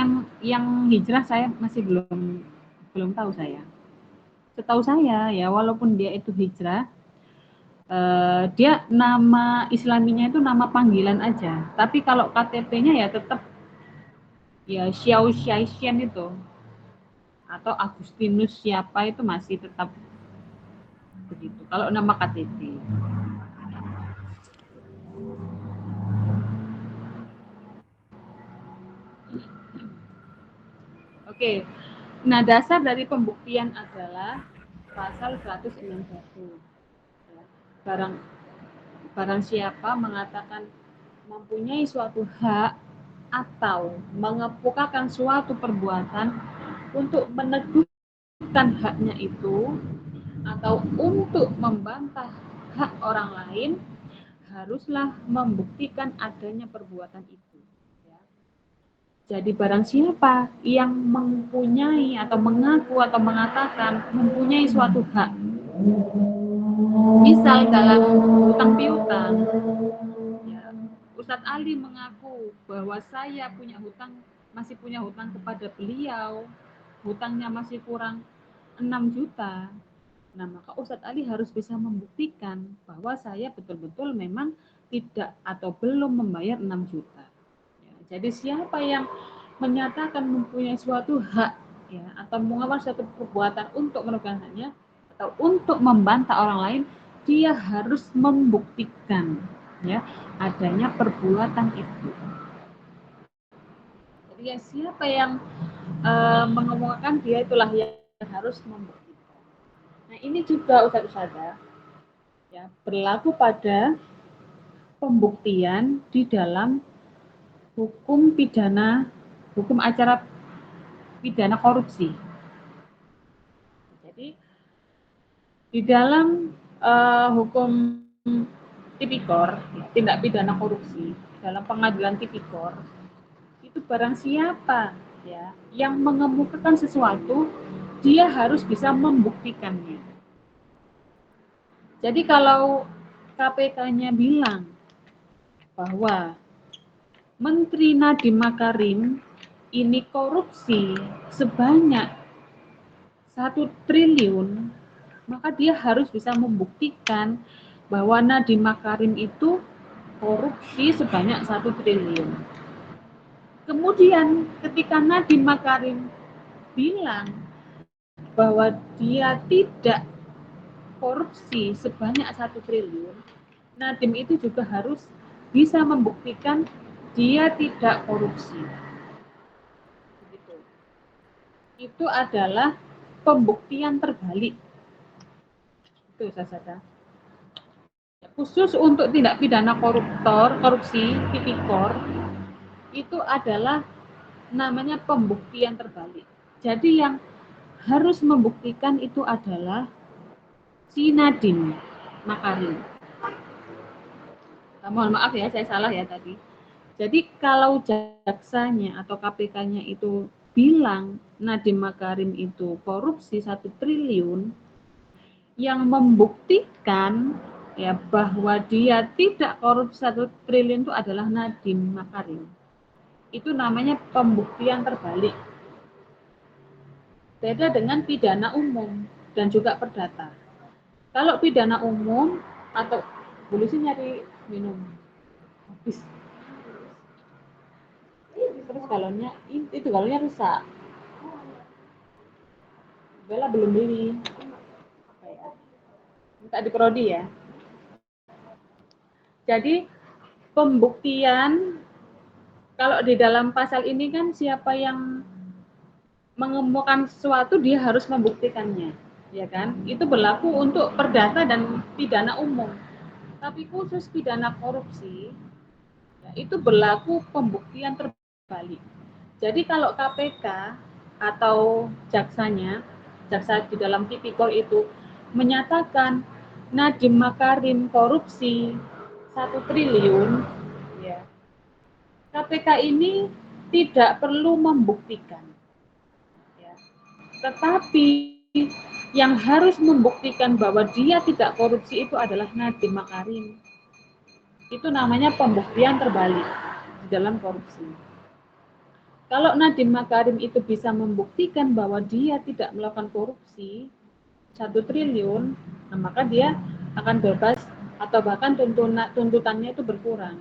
yang hijrah saya masih belum tahu saya. setahu saya ya, walaupun dia itu hijrah, dia nama Islaminya itu nama panggilan aja. Tapi kalau KTP-nya ya tetap ya Xiao Xiaxian itu atau Agustinus siapa itu masih tetap begitu. Kalau nama KTP. Oke. Nah, dasar dari pembuktian adalah pasal 161. Barang siapa mengatakan mempunyai suatu hak atau mengemukakan suatu perbuatan untuk meneguhkan haknya itu atau untuk membantah hak orang lain, haruslah membuktikan adanya perbuatan itu. Jadi barang siapa yang mempunyai atau mengaku atau mengatakan mempunyai suatu hak, misal dalam hutang piutang, ya, Ustadz Ali mengaku bahwa saya masih punya hutang kepada beliau, hutangnya masih kurang 6 juta. Nah, maka Ustadz Ali harus bisa membuktikan bahwa saya betul-betul memang tidak atau belum membayar 6 juta. Jadi siapa yang menyatakan mempunyai suatu hak ya atau mengawal suatu perbuatan untuk meneguhkan haknya atau untuk membantah orang lain, dia harus membuktikan ya adanya perbuatan itu. Jadi ya siapa yang mengemukakan, dia itulah yang harus membuktikan. Nah, ini juga Ustazah ya berlaku pada pembuktian di dalam hukum acara pidana korupsi. Jadi di dalam hukum tipikor, tindak pidana korupsi, dalam pengadilan tipikor, itu barang siapa ya yang mengemukakan sesuatu, dia harus bisa membuktikannya. Jadi kalau KPK-nya bilang bahwa Menteri Nadiem Makarim ini korupsi sebanyak 1 triliun, maka dia harus bisa membuktikan bahwa Nadiem Makarim itu korupsi sebanyak 1 triliun. Kemudian ketika Nadiem Makarim bilang bahwa dia tidak korupsi sebanyak 1 triliun, Nadiem itu juga harus bisa membuktikan dia tidak korupsi. Begitu. Itu adalah pembuktian terbalik. Itu saja. Khusus untuk tindak pidana korupsi, tipikor, itu adalah namanya pembuktian terbalik. Jadi yang harus membuktikan itu adalah si Nadiem Makarim. Mohon maaf ya, saya salah ya tadi. Jadi kalau jaksanya atau KPK-nya itu bilang Nadiem Makarim itu korupsi 1 triliun, yang membuktikan ya bahwa dia tidak korupsi 1 triliun itu adalah Nadiem Makarim. Itu namanya pembuktian terbalik. Beda dengan pidana umum dan juga perdata. Kalau pidana umum atau boleh sih nyari minum habis. Terus galonnya rusak. Bella belum beli. Apa ya? Minta di prodi ya. Jadi pembuktian kalau di dalam pasal ini kan siapa yang mengemukakan sesuatu dia harus membuktikannya, ya kan? Itu berlaku untuk perdata dan pidana umum. Tapi khusus pidana korupsi ya, itu berlaku pembuktian terbalik. Jadi kalau KPK atau jaksa di dalam tipikor itu menyatakan Nadiem Makarim korupsi 1 triliun, ya, KPK ini tidak perlu membuktikan. Ya. Tetapi yang harus membuktikan bahwa dia tidak korupsi itu adalah Nadiem Makarim. Itu namanya pembuktian terbalik di dalam korupsi. Kalau Nadiem Makarim itu bisa membuktikan bahwa dia tidak melakukan korupsi, 1 triliun, nah maka dia akan bebas atau bahkan tuntutannya itu berkurang.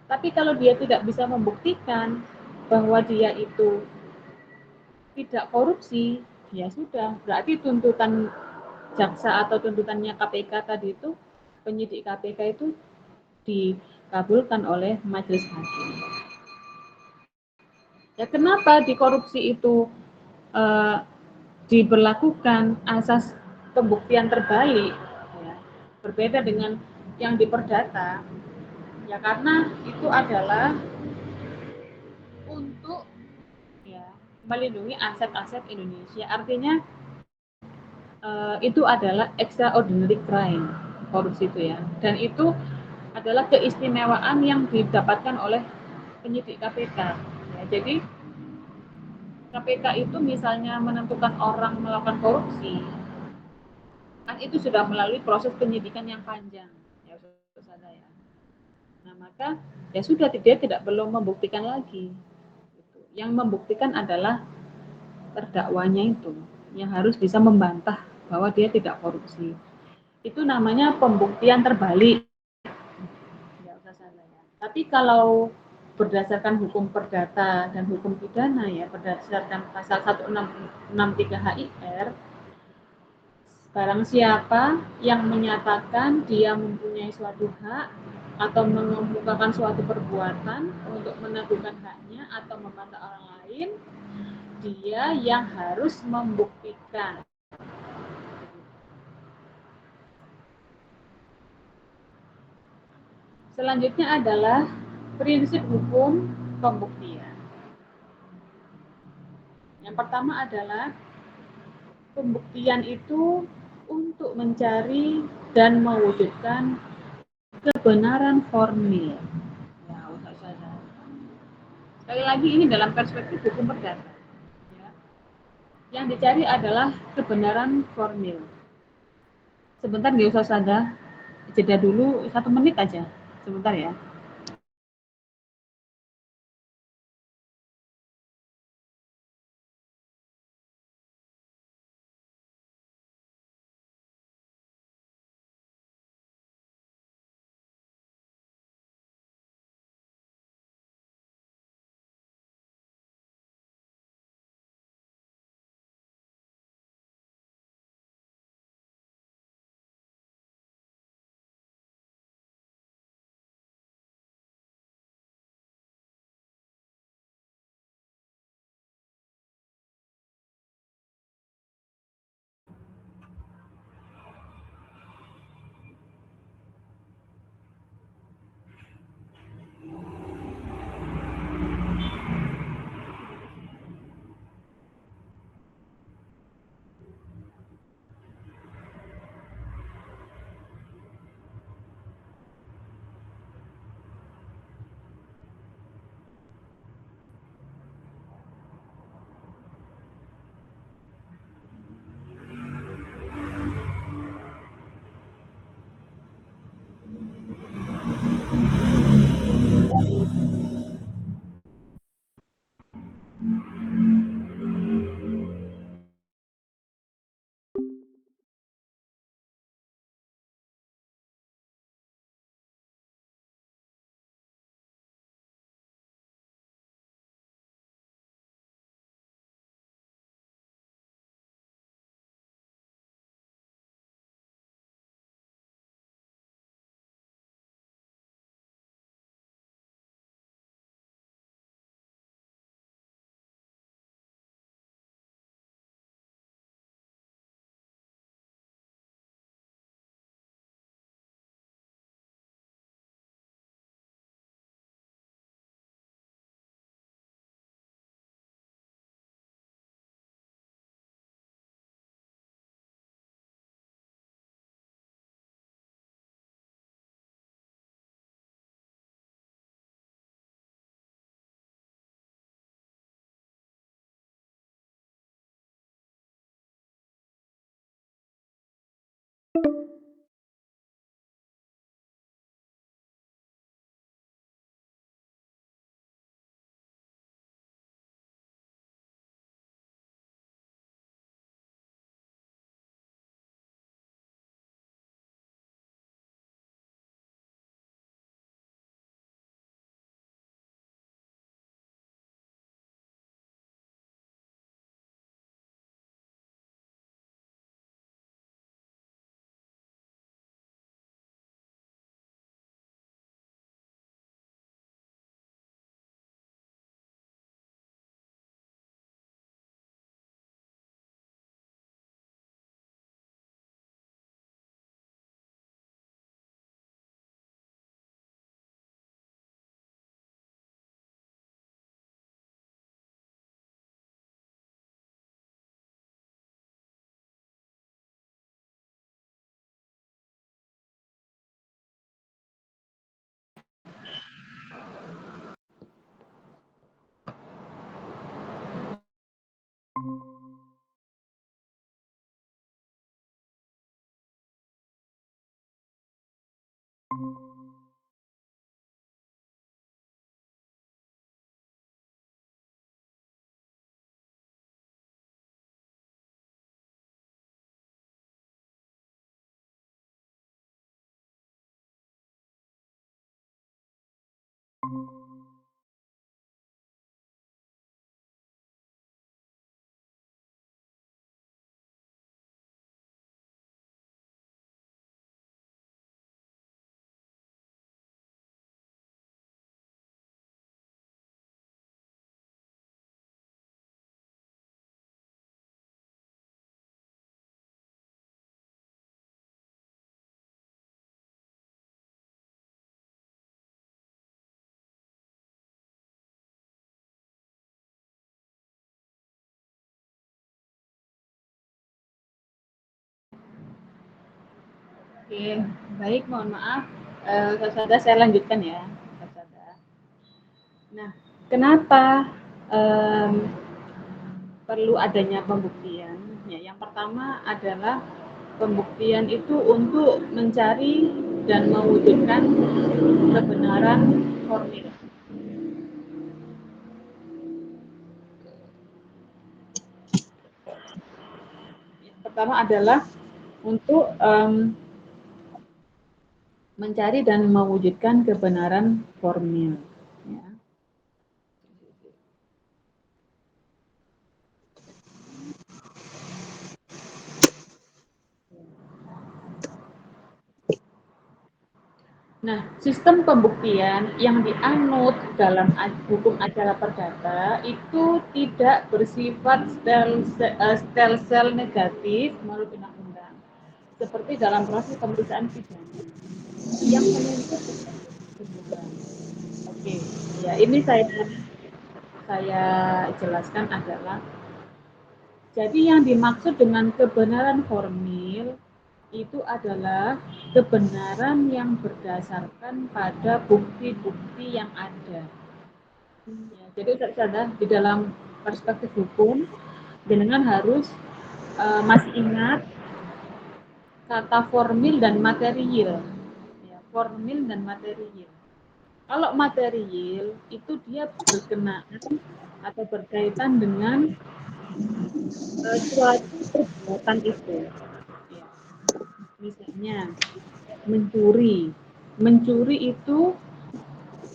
Tapi kalau dia tidak bisa membuktikan bahwa dia itu tidak korupsi, ya sudah, berarti tuntutan jaksa atau tuntutannya KPK tadi itu, penyidik KPK itu dikabulkan oleh majelis hakim. Ya kenapa di korupsi itu diberlakukan asas pembuktian terbalik, ya, berbeda dengan yang di perdata, ya karena itu adalah untuk ya melindungi aset-aset Indonesia. Artinya itu adalah extraordinary crime, korupsi itu ya, dan itu adalah keistimewaan yang didapatkan oleh penyidik KPK. Ya, jadi KPK itu misalnya menentukan orang melakukan korupsi, kan itu sudah melalui proses penyidikan yang panjang, ya saudara ya. Nah maka ya sudah, dia tidak perlu membuktikan lagi. Yang membuktikan adalah terdakwanya itu, yang harus bisa membantah bahwa dia tidak korupsi. Itu namanya pembuktian terbalik. Ya, ya. Tapi kalau berdasarkan hukum perdata dan hukum pidana ya, berdasarkan pasal 163 HIR, barang siapa yang menyatakan dia mempunyai suatu hak atau mengemukakan suatu perbuatan untuk meneguhkan haknya atau membantah orang lain, dia yang harus membuktikan. Selanjutnya adalah prinsip hukum pembuktian. Yang pertama adalah pembuktian itu untuk mencari dan mewujudkan kebenaran formil. Ya, sekali lagi ini dalam perspektif hukum perdata. Ya. Yang dicari adalah kebenaran formil. Sebentar nggak usah saja, jeda dulu 1 menit aja, sebentar ya. Oke, baik, mohon maaf. Saudara, saya lanjutkan ya. Saudara. Nah, kenapa perlu adanya pembuktian? Ya, yang pertama adalah pembuktian itu untuk mencari dan mewujudkan kebenaran formil. Yang pertama adalah untuk mencari dan mewujudkan kebenaran formil. Ya. Nah, sistem pembuktian yang dianut dalam hukum acara perdata itu tidak bersifat stelsel negatif menurut undang-undang, seperti dalam proses pemeriksaan pidana yang menuntut kebenaran. Oke, ya ini saya jelaskan adalah, jadi yang dimaksud dengan kebenaran formil itu adalah kebenaran yang berdasarkan pada bukti-bukti yang ada. Ya, jadi di dalam perspektif hukum, jenengan harus masih ingat kata formil dan material. Ya, formil dan material. Kalau material itu dia berkenaan atau berkaitan dengan suatu perbuatan itu. Ya. Misalnya mencuri. Mencuri itu,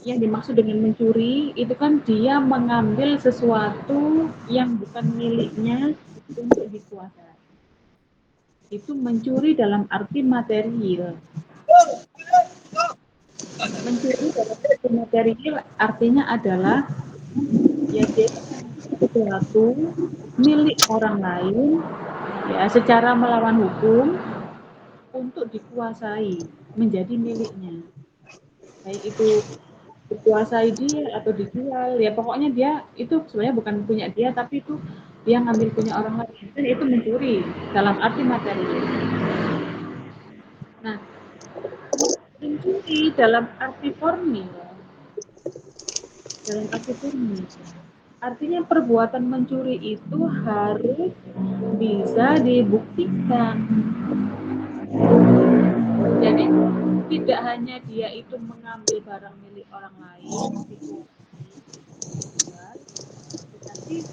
yang dimaksud dengan mencuri itu kan dia mengambil sesuatu yang bukan miliknya untuk dikuasai. Itu mencuri dalam arti material. Mencuri dalam arti material artinya adalah ya dia sesuatu milik orang lain ya secara melawan hukum untuk dikuasai menjadi miliknya, baik itu dikuasai dia atau dijual, ya pokoknya dia itu sebenarnya bukan punya dia tapi itu dia ngambil punya orang lain, dan itu mencuri dalam arti materi. Nah, mencuri dalam arti formil, artinya perbuatan mencuri itu harus bisa dibuktikan. Jadi tidak hanya dia itu mengambil barang milik orang lain, tetapi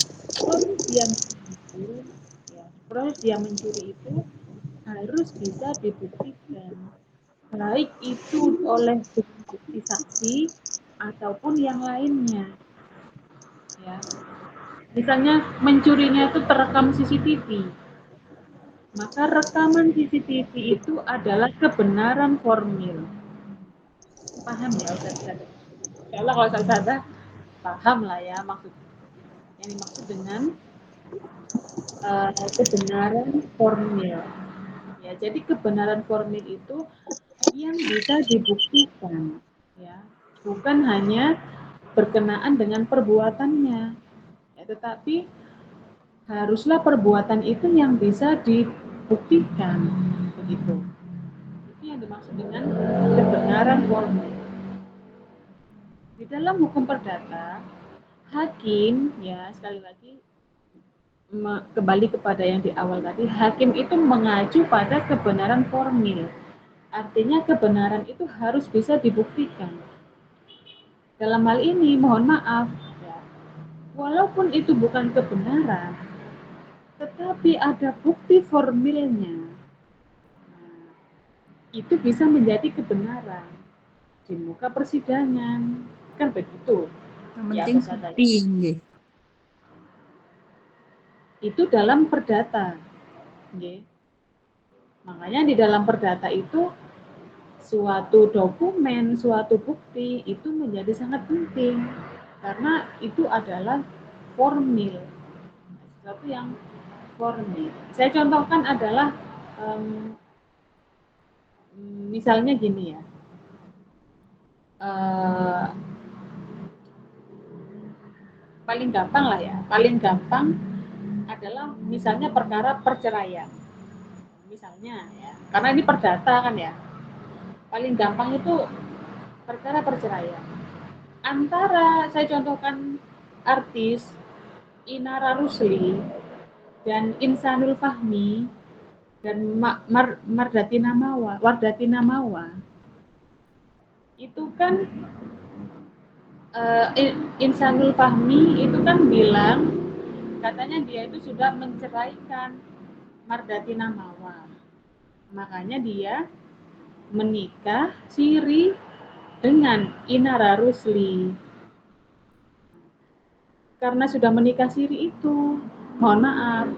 proses dia mencuri itu harus bisa dibuktikan, baik itu oleh bukti saksi ataupun yang lainnya. Ya. Misalnya mencurinya itu terekam CCTV, maka rekaman CCTV itu adalah kebenaran formil. Paham ya Ustazah? Kalau Ustazah paham lah ya maksudnya. Yang dimaksud dengan kebenaran formil. Ya, jadi kebenaran formil itu yang bisa dibuktikan, ya, bukan hanya berkenaan dengan perbuatannya, ya, tetapi haruslah perbuatan itu yang bisa dibuktikan, begitu. Itu yang dimaksud dengan kebenaran formil. Di dalam hukum perdata, hakim, ya sekali lagi kembali kepada yang di awal tadi, hakim itu mengacu pada kebenaran formil. Artinya kebenaran itu harus bisa dibuktikan. Dalam hal ini, mohon maaf, ya, walaupun itu bukan kebenaran, tetapi ada bukti formilnya, nah, itu bisa menjadi kebenaran di muka persidangan, kan begitu? Yang penting bukti. Itu dalam perdata. Okay. Makanya di dalam perdata itu suatu dokumen, suatu bukti itu menjadi sangat penting karena itu adalah formil, sesuatu yang formil. Saya contohkan adalah misalnya gini ya, paling gampang lah ya, paling gampang adalah misalnya perkara perceraian. misalnya ya, karena ini perdata kan ya, paling gampang itu perkara perceraian antara, saya contohkan artis Inara Rusli dan Insanul Fahmi dan Wardati Namawa itu kan Insanul Fahmi itu kan bilang katanya dia itu sudah menceraikan Wardati Namawa, makanya dia menikah siri dengan Inara Rusli. Karena sudah menikah siri itu, mohon maaf,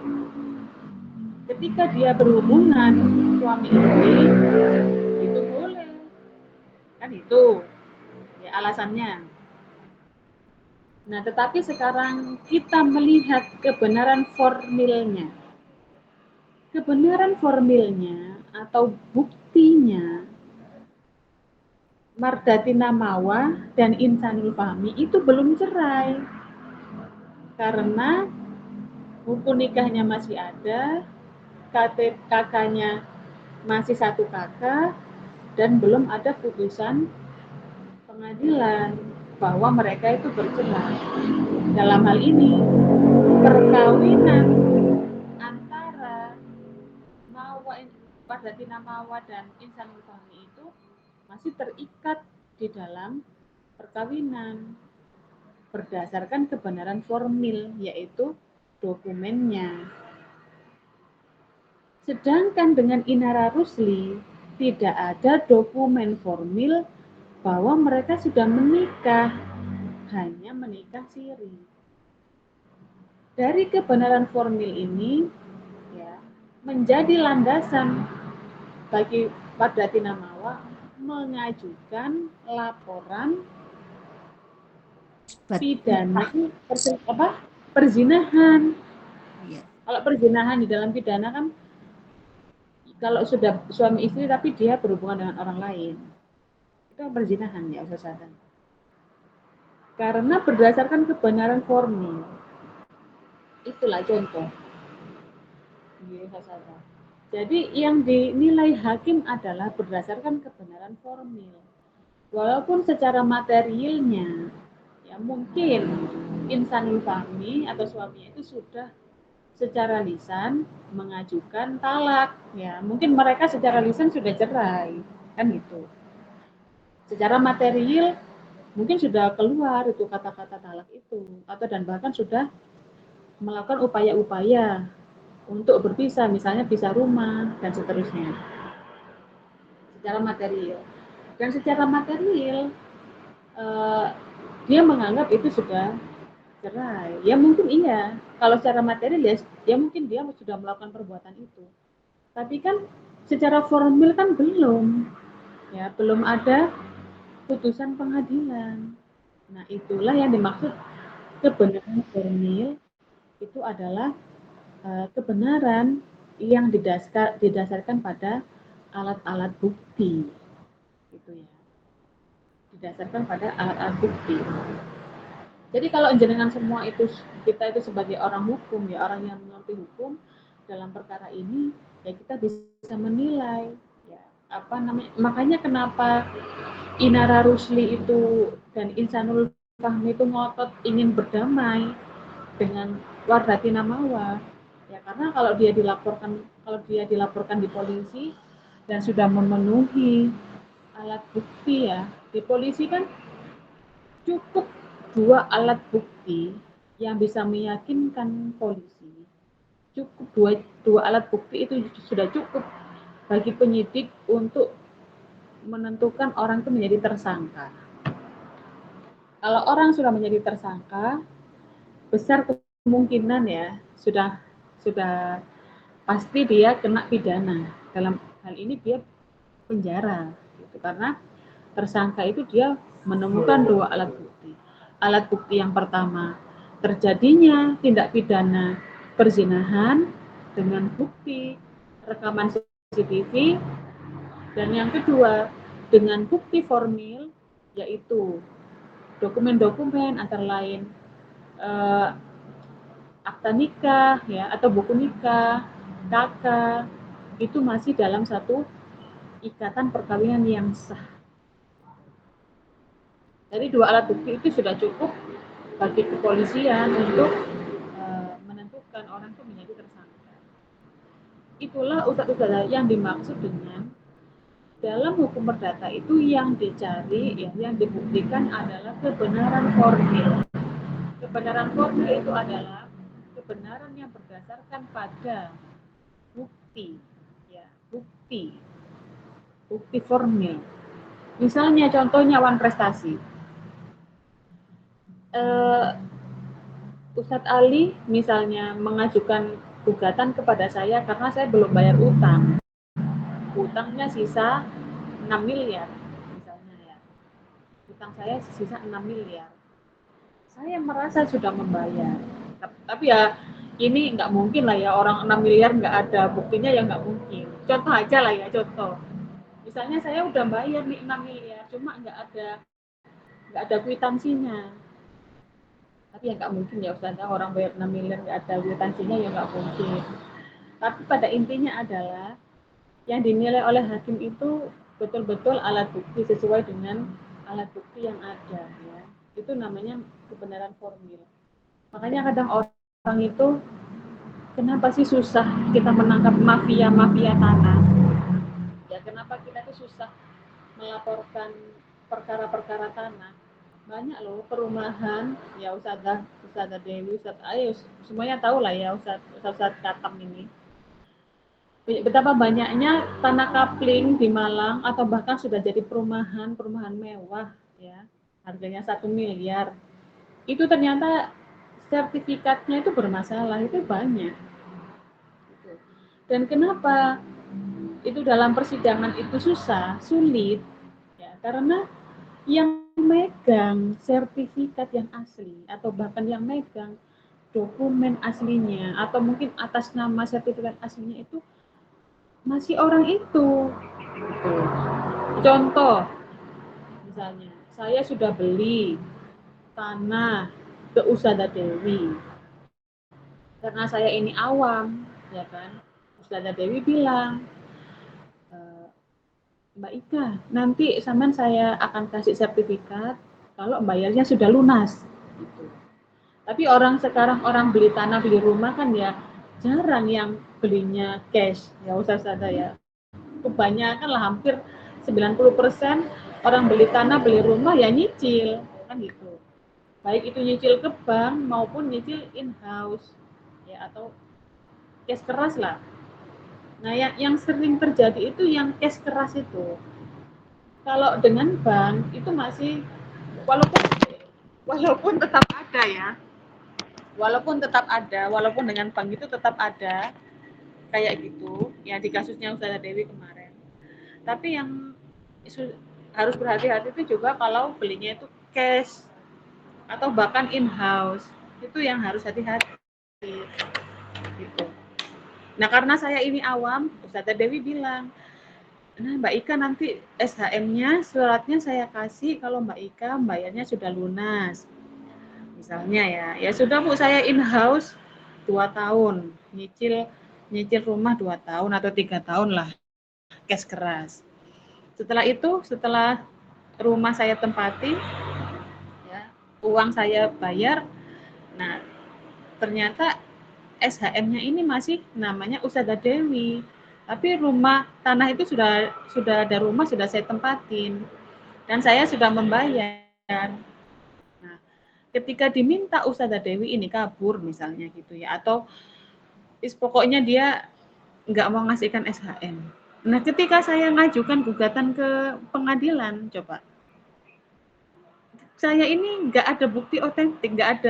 ketika dia berhubungan suami istri itu boleh, kan itu ya alasannya. Nah, tetapi sekarang kita melihat kebenaran formilnya. Kebenaran formilnya atau buktinya Wardati Namawa dan Insanul Fahmi itu belum cerai. Karena buku nikahnya masih ada, kakaknya masih satu kakak, dan belum ada putusan pengadilan bahwa mereka itu bercerai. Dalam hal ini, perkawinan antara Wardati Namawa dan Insanul Fahmi itu masih terikat di dalam perkawinan berdasarkan kebenaran formil, yaitu dokumennya. Sedangkan dengan Inara Rusli tidak ada dokumen formil bahwa mereka sudah menikah, hanya menikah siri. Dari kebenaran formil ini ya, menjadi landasan bagi Wardati Namawa mengajukan laporan pidana perzinahan. Ya. Kalau perzinahan di dalam pidana kan kalau sudah suami istri tapi dia berhubungan dengan orang lain, itu perzinahan ya Ustaz. Karena berdasarkan kebenaran formil. Itulah contoh. Jadi yang dinilai hakim adalah berdasarkan kebenaran formil. Walaupun secara materialnya ya mungkin Insanul Fahmi atau suaminya itu sudah secara lisan mengajukan talak, ya mungkin mereka secara lisan sudah cerai, kan gitu. Secara material mungkin sudah keluar itu kata-kata talak itu, atau dan bahkan sudah melakukan upaya-upaya untuk berpisah, misalnya pisah rumah dan seterusnya. Secara material. Dan secara material dia menganggap itu sudah cerai. Ya mungkin iya. Kalau secara material ya mungkin dia sudah melakukan perbuatan itu. Tapi kan secara formil kan belum. Ya, belum ada putusan pengadilan. Nah, itulah yang dimaksud kebenaran formil itu adalah kebenaran yang didasarkan pada alat-alat bukti. Gitu ya. Didasarkan pada alat-alat bukti. Jadi kalau jenengan semua itu kita itu sebagai orang hukum ya, orang yang mengerti hukum dalam perkara ini ya kita bisa menilai ya apa namanya. Makanya kenapa Inara Rusli itu dan Insanul Fahmi itu ngotot ingin berdamai dengan Wardati Namawa ya, karena kalau dia dilaporkan di polisi dan sudah memenuhi alat bukti ya, di polisi kan cukup 2 alat bukti yang bisa meyakinkan polisi. Cukup dua alat bukti itu sudah cukup bagi penyidik untuk menentukan orang itu menjadi tersangka. Kalau orang sudah menjadi tersangka, besar kemungkinan ya sudah pasti dia kena pidana. Dalam hal ini dia penjara, gitu. Karena tersangka itu dia menemukan 2 alat bukti. Alat bukti yang pertama, terjadinya tindak pidana perzinahan dengan bukti rekaman CCTV, dan yang kedua dengan bukti formil yaitu dokumen-dokumen antara lain akta nikah ya atau buku nikah, KK, itu masih dalam satu ikatan perkawinan yang sah. Jadi 2 alat bukti itu sudah cukup bagi kepolisian untuk menentukan orang itu menjadi tersangka. Itulah ustadz-ustadz yang dimaksud dengan dalam hukum perdata itu yang dicari, ya, yang dibuktikan adalah kebenaran formil. Kebenaran formil itu adalah kebenaran yang berdasarkan pada bukti, ya, bukti formil. Misalnya contohnya wan prestasi. Ustadz Ali misalnya mengajukan gugatan kepada saya karena saya belum bayar utang. Utangnya sisa 6 miliar misalnya, ya. Utang saya sisa 6 miliar. Saya merasa sudah membayar. Tapi ya ini nggak mungkin lah ya, orang 6 miliar nggak ada buktinya, ya nggak mungkin. Contoh aja lah ya, contoh. Misalnya saya udah bayar nih 6 miliar, cuma nggak ada kwitansinya. Tapi ya nggak mungkin ya Ustazah, orang bayar 6 miliar nggak ada kwitansinya, ya nggak mungkin. Tapi pada intinya adalah yang dinilai oleh hakim itu betul-betul alat bukti sesuai dengan alat bukti yang ada, ya. Itu namanya kebenaran formil. Makanya kadang orang itu, kenapa sih susah kita menangkap mafia tanah? Ya kenapa kita tuh susah melaporkan perkara-perkara tanah? Banyak loh perumahan, ya Ustazah Dewi, Ustazah Ayu, semuanya tahu lah ya Ustazah Katam ini. Betapa banyaknya tanah kapling di Malang atau bahkan sudah jadi perumahan mewah, ya, harganya 1 miliar. Itu ternyata sertifikatnya itu bermasalah, itu banyak. Dan kenapa itu dalam persidangan itu sulit, ya, karena yang megang sertifikat yang asli atau bahkan yang megang dokumen aslinya atau mungkin atas nama sertifikat aslinya itu masih orang itu. Contoh, misalnya saya sudah beli tanah ke Ustazah Dewi karena saya ini awam, ya kan. Ustazah Dewi bilang, Mbak Ika, nanti sampean saya akan kasih sertifikat kalau bayarnya sudah lunas. Gitu. Tapi sekarang orang beli tanah, beli rumah kan ya jarang yang belinya cash, ya Ustazah ya. Kebanyakan lah, hampir 90% orang beli tanah, beli rumah ya nyicil, kan gitu. Baik itu nyicil ke bank maupun nyicil in-house, ya, atau cash keras lah. Nah, yang sering terjadi itu yang cash keras itu. Kalau dengan bank itu masih walaupun tetap ada ya. Walaupun dengan bank itu tetap ada kayak gitu, ya, di kasusnya Ustazah Dewi kemarin. Tapi yang harus berhati-hati itu juga kalau belinya itu cash atau bahkan in-house, itu yang harus hati-hati gitu. Nah, karena saya ini awam, Ustazah Dewi bilang, nah Mbak Ika nanti SHM-nya, suratnya saya kasih kalau Mbak Ika bayarnya sudah lunas. Misalnya ya sudah Bu, saya in-house 2 tahun, nyicil rumah 2 tahun atau 3 tahun lah, cash keras. Setelah rumah saya tempati, ya, uang saya bayar, nah ternyata SHM-nya ini masih namanya Ustazah Dewi, tapi tanah itu sudah ada rumah, sudah saya tempatin dan saya sudah membayar. Nah, ketika diminta Ustazah Dewi ini kabur misalnya gitu ya, atau pokoknya dia nggak mau ngasihkan SHM. Nah, ketika saya ngajukan gugatan ke pengadilan, coba saya ini nggak ada bukti otentik, nggak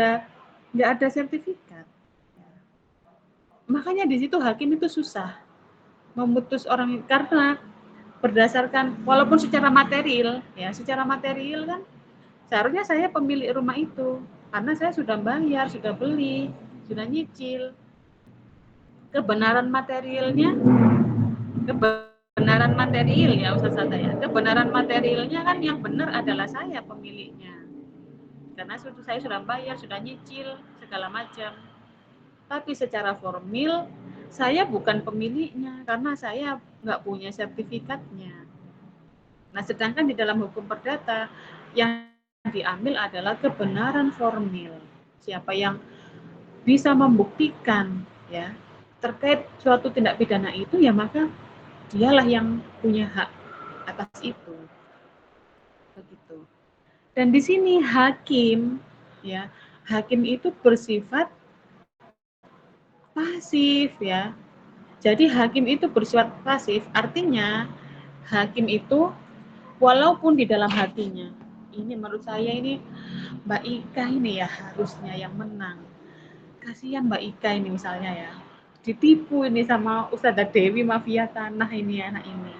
ada sertifikat. Makanya di situ hakim itu susah memutus orang, karena berdasarkan walaupun secara material kan seharusnya saya pemilik rumah itu karena saya sudah bayar, sudah beli, sudah nyicil. Kebenaran material ya Ustazah ya. Kebenaran materialnya kan yang benar adalah saya pemiliknya. Karena saya sudah bayar, sudah nyicil segala macam. Tapi secara formil saya bukan pemiliknya karena saya nggak punya sertifikatnya. Nah, sedangkan di dalam hukum perdata yang diambil adalah kebenaran formil. Siapa yang bisa membuktikan ya terkait suatu tindak pidana itu, ya maka dialah yang punya hak atas itu. Begitu. Dan di sini hakim ya, hakim itu bersifat pasif ya. Jadi hakim itu bersifat pasif, artinya hakim itu walaupun di dalam hatinya, ini menurut saya ini Mbak Ika ini ya harusnya yang menang. Kasihan Mbak Ika ini misalnya ya, ditipu ini sama Ustazah Dewi mafia tanah ini anak ini.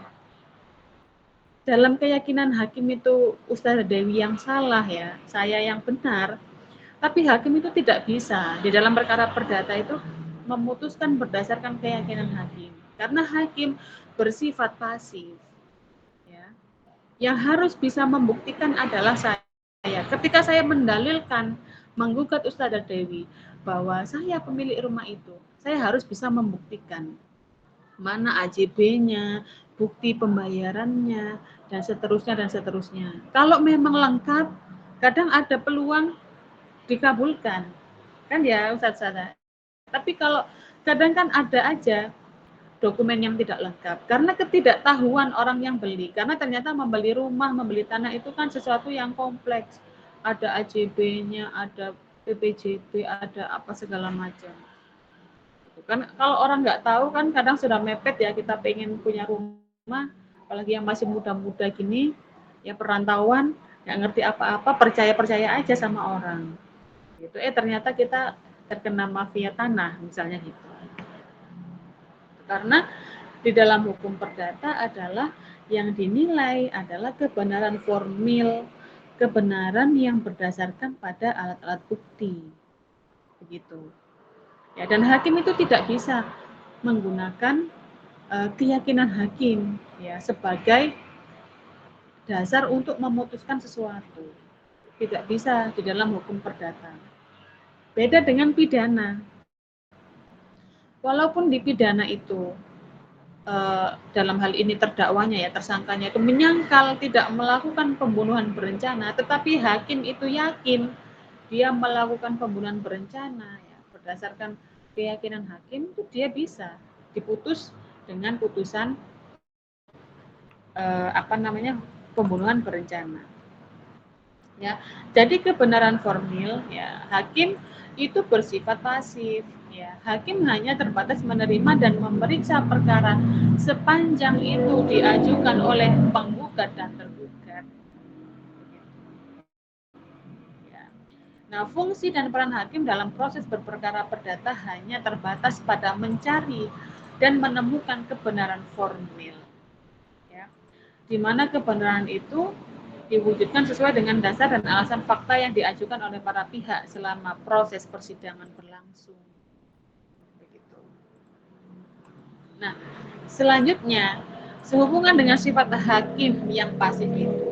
Dalam keyakinan hakim itu Ustazah Dewi yang salah ya, saya yang benar. Tapi hakim itu tidak bisa di dalam perkara perdata itu memutuskan berdasarkan keyakinan hakim. Karena hakim bersifat pasif. Ya. Yang harus bisa membuktikan adalah saya. Ketika saya mendalilkan, menggugat Ustazah Dewi bahwa saya pemilik rumah itu, saya harus bisa membuktikan mana AJB-nya, bukti pembayarannya, dan seterusnya dan seterusnya. Kalau memang lengkap, kadang ada peluang dikabulkan, kan ya Ustazah. Tapi kalau kadang kan ada aja dokumen yang tidak lengkap karena ketidaktahuan orang yang beli, karena ternyata membeli rumah, membeli tanah itu kan sesuatu yang kompleks, ada AJB-nya, ada PPJB, ada apa segala macam. Kan kalau orang nggak tahu kan kadang sudah mepet ya, kita pengen punya rumah, apalagi yang masih muda-muda gini, ya perantauan, nggak ngerti apa-apa, percaya-percaya aja sama orang. Gitu. Ternyata kita terkena mafia tanah misalnya gitu. Karena di dalam hukum perdata adalah yang dinilai adalah kebenaran formil, kebenaran yang berdasarkan pada alat-alat bukti. Begitu. Ya, dan hakim itu tidak bisa menggunakan keyakinan hakim ya sebagai dasar untuk memutuskan sesuatu. Tidak bisa di dalam hukum perdata. Beda dengan pidana. Walaupun di pidana itu dalam hal ini terdakwanya ya, tersangkanya itu menyangkal tidak melakukan pembunuhan berencana, tetapi hakim itu yakin dia melakukan pembunuhan berencana ya, berdasarkan keyakinan hakim itu dia bisa diputus dengan putusan pembunuhan berencana. Ya, jadi kebenaran formil ya hakim itu bersifat pasif ya. Hakim hanya terbatas menerima dan memeriksa perkara sepanjang itu diajukan oleh penggugat dan tergugat. Ya. Nah, fungsi dan peran hakim dalam proses berperkara perdata hanya terbatas pada mencari dan menemukan kebenaran formil. Ya. Di mana kebenaran itu diwujudkan sesuai dengan dasar dan alasan fakta yang diajukan oleh para pihak selama proses persidangan berlangsung. Begitu. Nah, selanjutnya, sehubungan dengan sifat hakim yang pasif itu,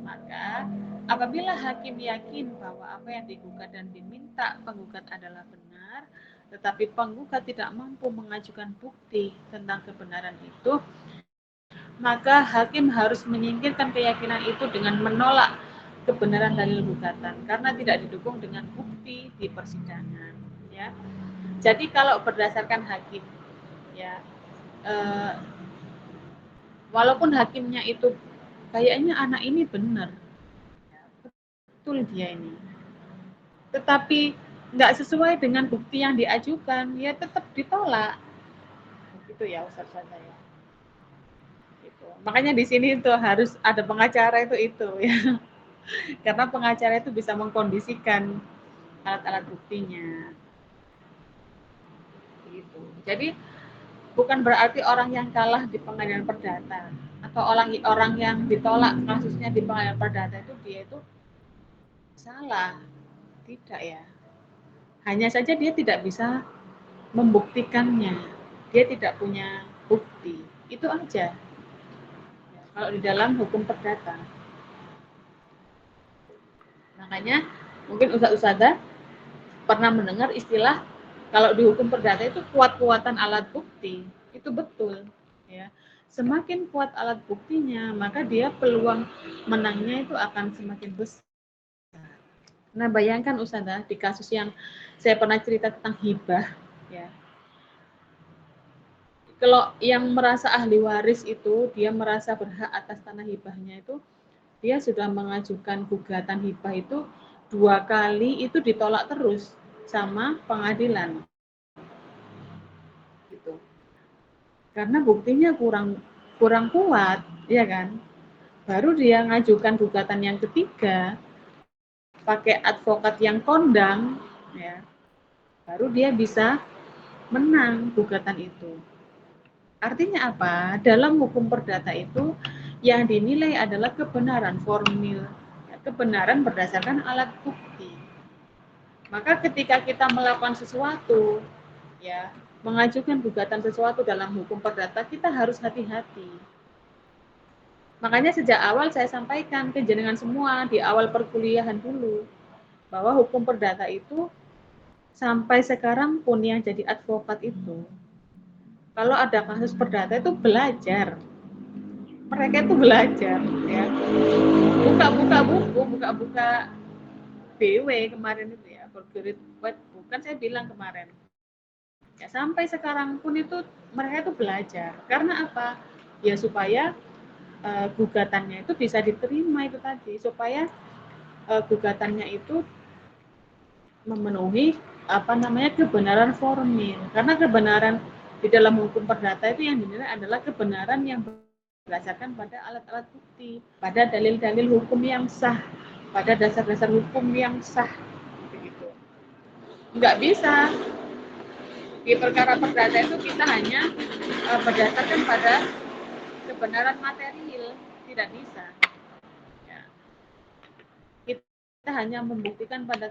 maka apabila hakim yakin bahwa apa yang digugat dan diminta penggugat adalah benar, tetapi penggugat tidak mampu mengajukan bukti tentang kebenaran itu, maka hakim harus menyingkirkan keyakinan itu dengan menolak kebenaran dalil gugatan karena tidak didukung dengan bukti di persidangan. Ya, jadi kalau berdasarkan hakim, ya, walaupun hakimnya itu kayaknya anak ini benar, ya, betul dia ini, tetapi nggak sesuai dengan bukti yang diajukan, ya tetap ditolak. Begitu ya Ustaz saya. Gitu. Makanya di sini itu harus ada pengacara itu ya. Karena pengacara itu bisa mengkondisikan alat-alat buktinya. Gitu. Jadi bukan berarti orang yang kalah di pengadilan perdata atau orang yang ditolak kasusnya di pengadilan perdata itu dia itu salah. Tidak ya. Hanya saja dia tidak bisa membuktikannya. Dia tidak punya bukti. Itu aja. Kalau di dalam hukum perdata. Makanya mungkin ustadzah pernah mendengar istilah kalau di hukum perdata itu kuat-kuatan alat bukti, itu betul. Ya. Semakin kuat alat buktinya, maka dia peluang menangnya itu akan semakin besar. Nah, bayangkan Ustazah, di kasus yang saya pernah cerita tentang hibah, ya. Kalau yang merasa ahli waris itu, dia merasa berhak atas tanah hibahnya itu, dia sudah mengajukan gugatan hibah itu 2 kali, itu ditolak terus sama pengadilan. Gitu. Karena buktinya kurang kuat, ya kan? Baru dia ngajukan gugatan yang ketiga, pakai advokat yang kondang, ya, baru dia bisa menang gugatan itu. Artinya apa? Dalam hukum perdata itu yang dinilai adalah kebenaran formil, ya, kebenaran berdasarkan alat bukti. Maka ketika kita melakukan sesuatu, ya, mengajukan gugatan sesuatu dalam hukum perdata, kita harus hati-hati. Makanya sejak awal saya sampaikan ke jenengan semua di awal perkuliahan dulu, bahwa hukum perdata itu sampai sekarang pun yang jadi advokat itu, kalau ada kasus perdata itu belajar. Mereka itu belajar, ya. Buka-buka buku, buka-buka BW kemarin itu ya, bukan saya bilang kemarin. Ya, sampai sekarang pun itu mereka itu belajar. Karena apa? Ya supaya gugatannya itu bisa diterima itu tadi, supaya gugatannya itu memenuhi kebenaran formil. Karena kebenaran di dalam hukum perdata itu yang dinilai adalah kebenaran yang berdasarkan pada alat-alat bukti, pada dalil-dalil hukum yang sah, pada dasar-dasar hukum yang sah, begitu. Nggak bisa di perkara perdata itu kita hanya berdasarkan pada kebenaran material, tidak bisa. Ya. Kita hanya membuktikan pada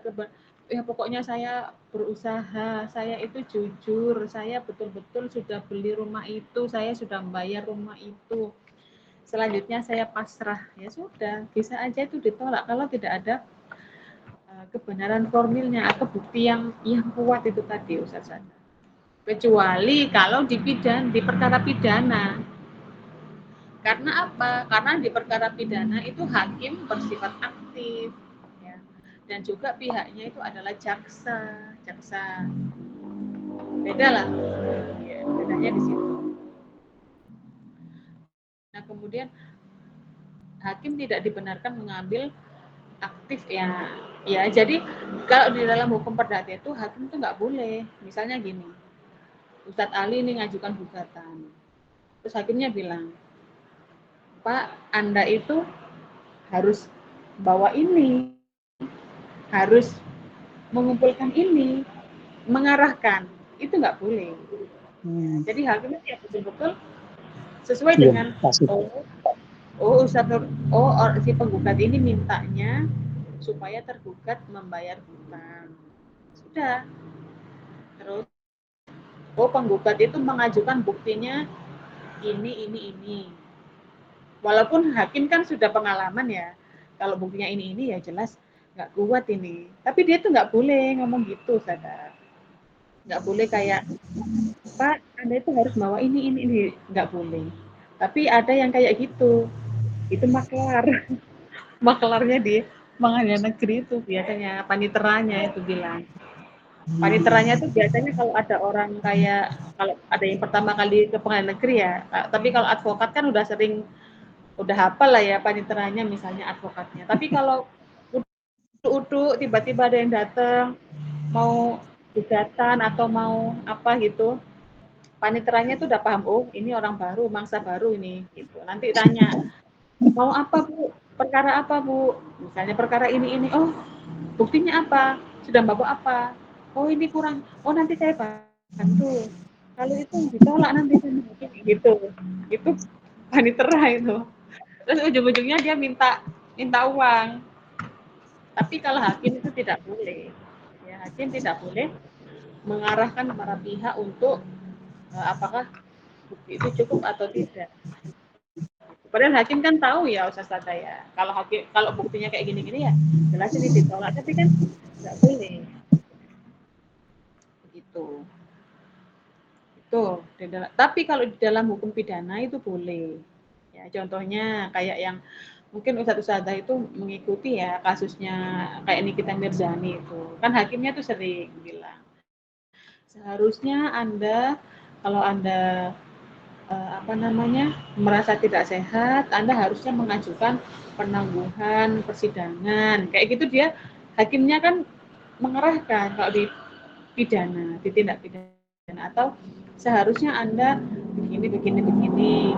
ya pokoknya saya berusaha, saya itu jujur, saya betul-betul sudah beli rumah itu, saya sudah membayar rumah itu. Selanjutnya saya pasrah, ya sudah, bisa aja itu ditolak kalau tidak ada kebenaran formilnya atau bukti yang kuat itu tadi, Ustazah. Kecuali kalau di perkara pidana. Karena apa? Karena di perkara pidana itu hakim bersifat aktif, ya. Dan juga pihaknya itu adalah jaksa. Beda lah, ya, bedanya di situ. Nah, kemudian hakim tidak dibenarkan mengambil aktif, ya. Jadi kalau di dalam hukum perdata itu hakim itu nggak boleh. Misalnya gini, Ustadz Ali ini ngajukan gugatan, terus hakimnya bilang, Pak, Anda itu harus bawa ini, harus mengumpulkan ini, mengarahkan, itu nggak boleh. Jadi hakimnya ya betul-betul sesuai dengan si penggugat ini mintanya supaya tergugat membayar hutang. Sudah. Terus penggugat itu mengajukan buktinya ini. Walaupun hakim kan sudah pengalaman ya. Kalau buktinya ini ya jelas nggak kuat ini. Tapi dia tuh nggak boleh ngomong gitu, saudara. Nggak boleh kayak, Pak, Anda itu harus bawa ini. Nggak boleh. Tapi ada yang kayak gitu. Itu maklar. Maklarnya di pengadilan negeri itu biasanya paniteranya itu bilang. Paniteranya itu biasanya kalau ada orang kayak, kalau ada yang pertama kali ke pengadilan negeri ya, tapi kalau advokat kan udah hafal lah ya paniteranya, misalnya advokatnya. Tapi kalau uduk tiba-tiba ada yang datang mau gugatan atau mau apa gitu, paniteranya tuh udah paham, oh ini orang baru, mangsa baru ini gitu. Nanti tanya, mau apa Bu? Perkara apa Bu? Misalnya perkara ini. Oh, buktinya apa? Sudah bawa apa? Oh ini kurang. Oh nanti saya bantu. Kalau itu ditolak nanti gitu. Itu panitera itu. Terus ujung-ujungnya dia minta uang. Tapi kalau hakim itu tidak boleh. Ya, hakim tidak boleh mengarahkan para pihak untuk apakah bukti itu cukup atau tidak. Padahal hakim kan tahu ya, Ustazah ya. Kalau buktinya kayak gini-gini ya jelas ini ditolak, tapi kan nggak boleh. Begitu. itu. Tapi kalau di dalam hukum pidana itu boleh. Ya, contohnya kayak yang mungkin ustadz-ustadzah itu mengikuti ya kasusnya kayak Nikita Mirzani itu. Kan hakimnya tuh sering bilang, seharusnya Anda kalau Anda merasa tidak sehat, Anda harusnya mengajukan penangguhan persidangan. Kayak gitu dia hakimnya kan mengerahkan kalau di pidana, di tindak pidana atau seharusnya Anda begini.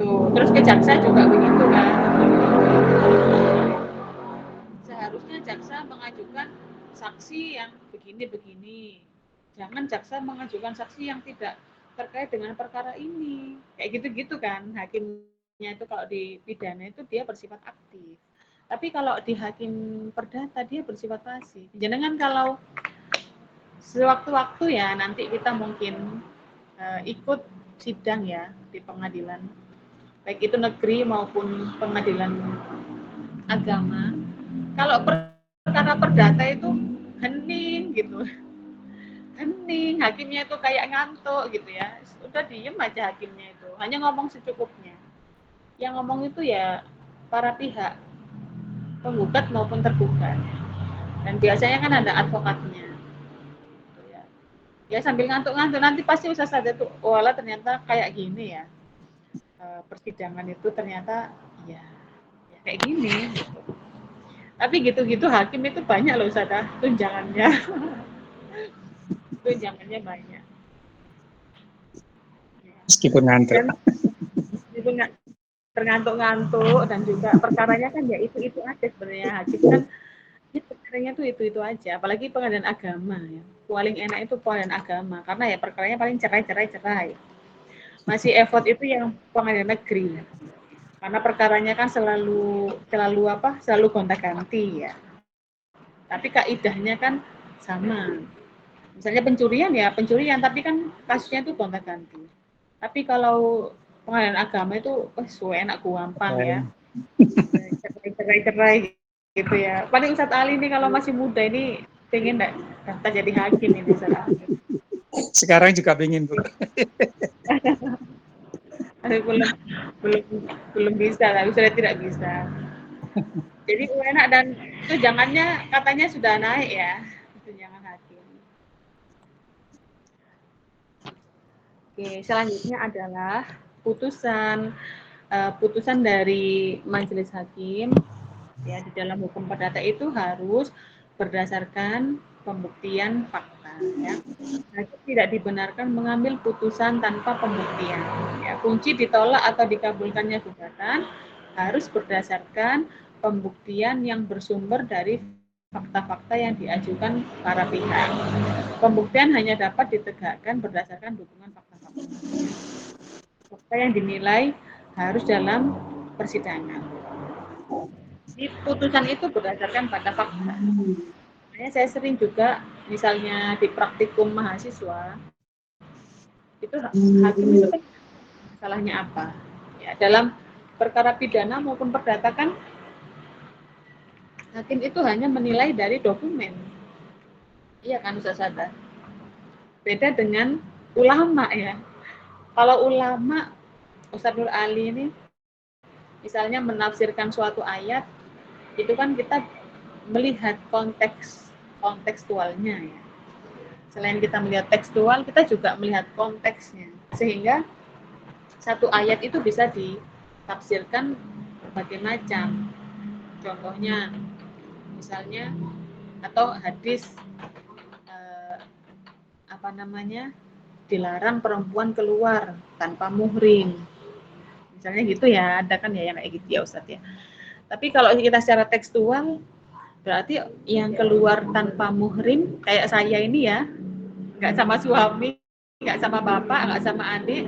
Tuh, terus ke jaksa juga begitu kan. Seharusnya jaksa mengajukan saksi yang begini. Jangan jaksa mengajukan saksi yang tidak terkait dengan perkara ini. Kayak gitu-gitu kan. Hakimnya itu kalau di pidana itu dia bersifat aktif. Tapi kalau di hakim perdata dia bersifat pasif. Jangan kalau sewaktu-waktu ya nanti kita mungkin ikut sidang ya di pengadilan, baik itu negeri maupun pengadilan agama. Kalau perkara perdata itu hening gitu, hening, hakimnya itu kayak ngantuk gitu ya, udah diem aja hakimnya itu, hanya ngomong secukupnya. Yang ngomong itu ya para pihak, penggugat maupun tergugat, dan biasanya kan ada advokatnya. Ya sambil ngantuk-ngantuk nanti pasti ustaz ada tuh, walah ternyata kayak gini ya, persidangan itu ternyata ya kayak gini gitu. Tapi gitu-gitu hakim itu banyak loh ustaz, tunjangannya. Tunjangannya banyak. Meskipun ngantuk. Dan itu nggak terngantuk-ngantuk, dan juga perkaranya kan ya itu aja sebenarnya. Hakim kan ya perkaranya tuh itu aja, apalagi pengadilan agama ya. Paling enak itu pengadilan agama karena ya perkaranya paling cerai. Masih effort itu yang pengadilan negeri ya. Karena perkaranya kan selalu gonta-ganti ya. Tapi kaidahnya kan sama. Misalnya pencurian, tapi kan kasusnya itu gonta-ganti. Tapi kalau pengadilan agama itu enak gampang ya. Cerai gitu ya. Paling Ustadz Ali ini kalau masih muda ini pengen daftar jadi hakim ini Ustadz Ali. Sekarang juga pengen, Bu. belum bisa, tapi sudah tidak bisa. Jadi enak, dan tunjangannya katanya sudah naik ya, tunjangan hakim. Oke, selanjutnya adalah putusan dari majelis hakim ya di dalam hukum perdata itu harus berdasarkan pembuktian fakta ya. Hakim tidak dibenarkan mengambil putusan tanpa pembuktian. Ya, kunci ditolak atau dikabulkannya gugatan harus berdasarkan pembuktian yang bersumber dari fakta-fakta yang diajukan para pihak. Pembuktian hanya dapat ditegakkan berdasarkan dukungan fakta-fakta. Fakta yang dinilai harus dalam persidangan. Di putusan itu berdasarkan pada fakta. Makanya saya sering juga, misalnya di praktikum mahasiswa, itu hakim itu kan salahnya apa? Ya, dalam perkara pidana maupun perdata kan hakim itu hanya menilai dari dokumen. Iya kan Ustaz Sada? Beda dengan ulama ya. Kalau ulama, Ustaz Nur Ali ini misalnya menafsirkan suatu ayat, itu kan kita melihat kontekstualnya ya. Selain kita melihat tekstual, kita juga melihat konteksnya. Sehingga satu ayat itu bisa ditafsirkan berbagai macam. Contohnya, misalnya, atau hadis dilarang perempuan keluar tanpa muhrim. Misalnya gitu ya, ada kan ya yang kayak gitu ya Ustadz ya. Tapi kalau kita secara tekstual, berarti yang keluar tanpa muhrim kayak saya ini ya, nggak sama suami, nggak sama bapak, nggak sama adik,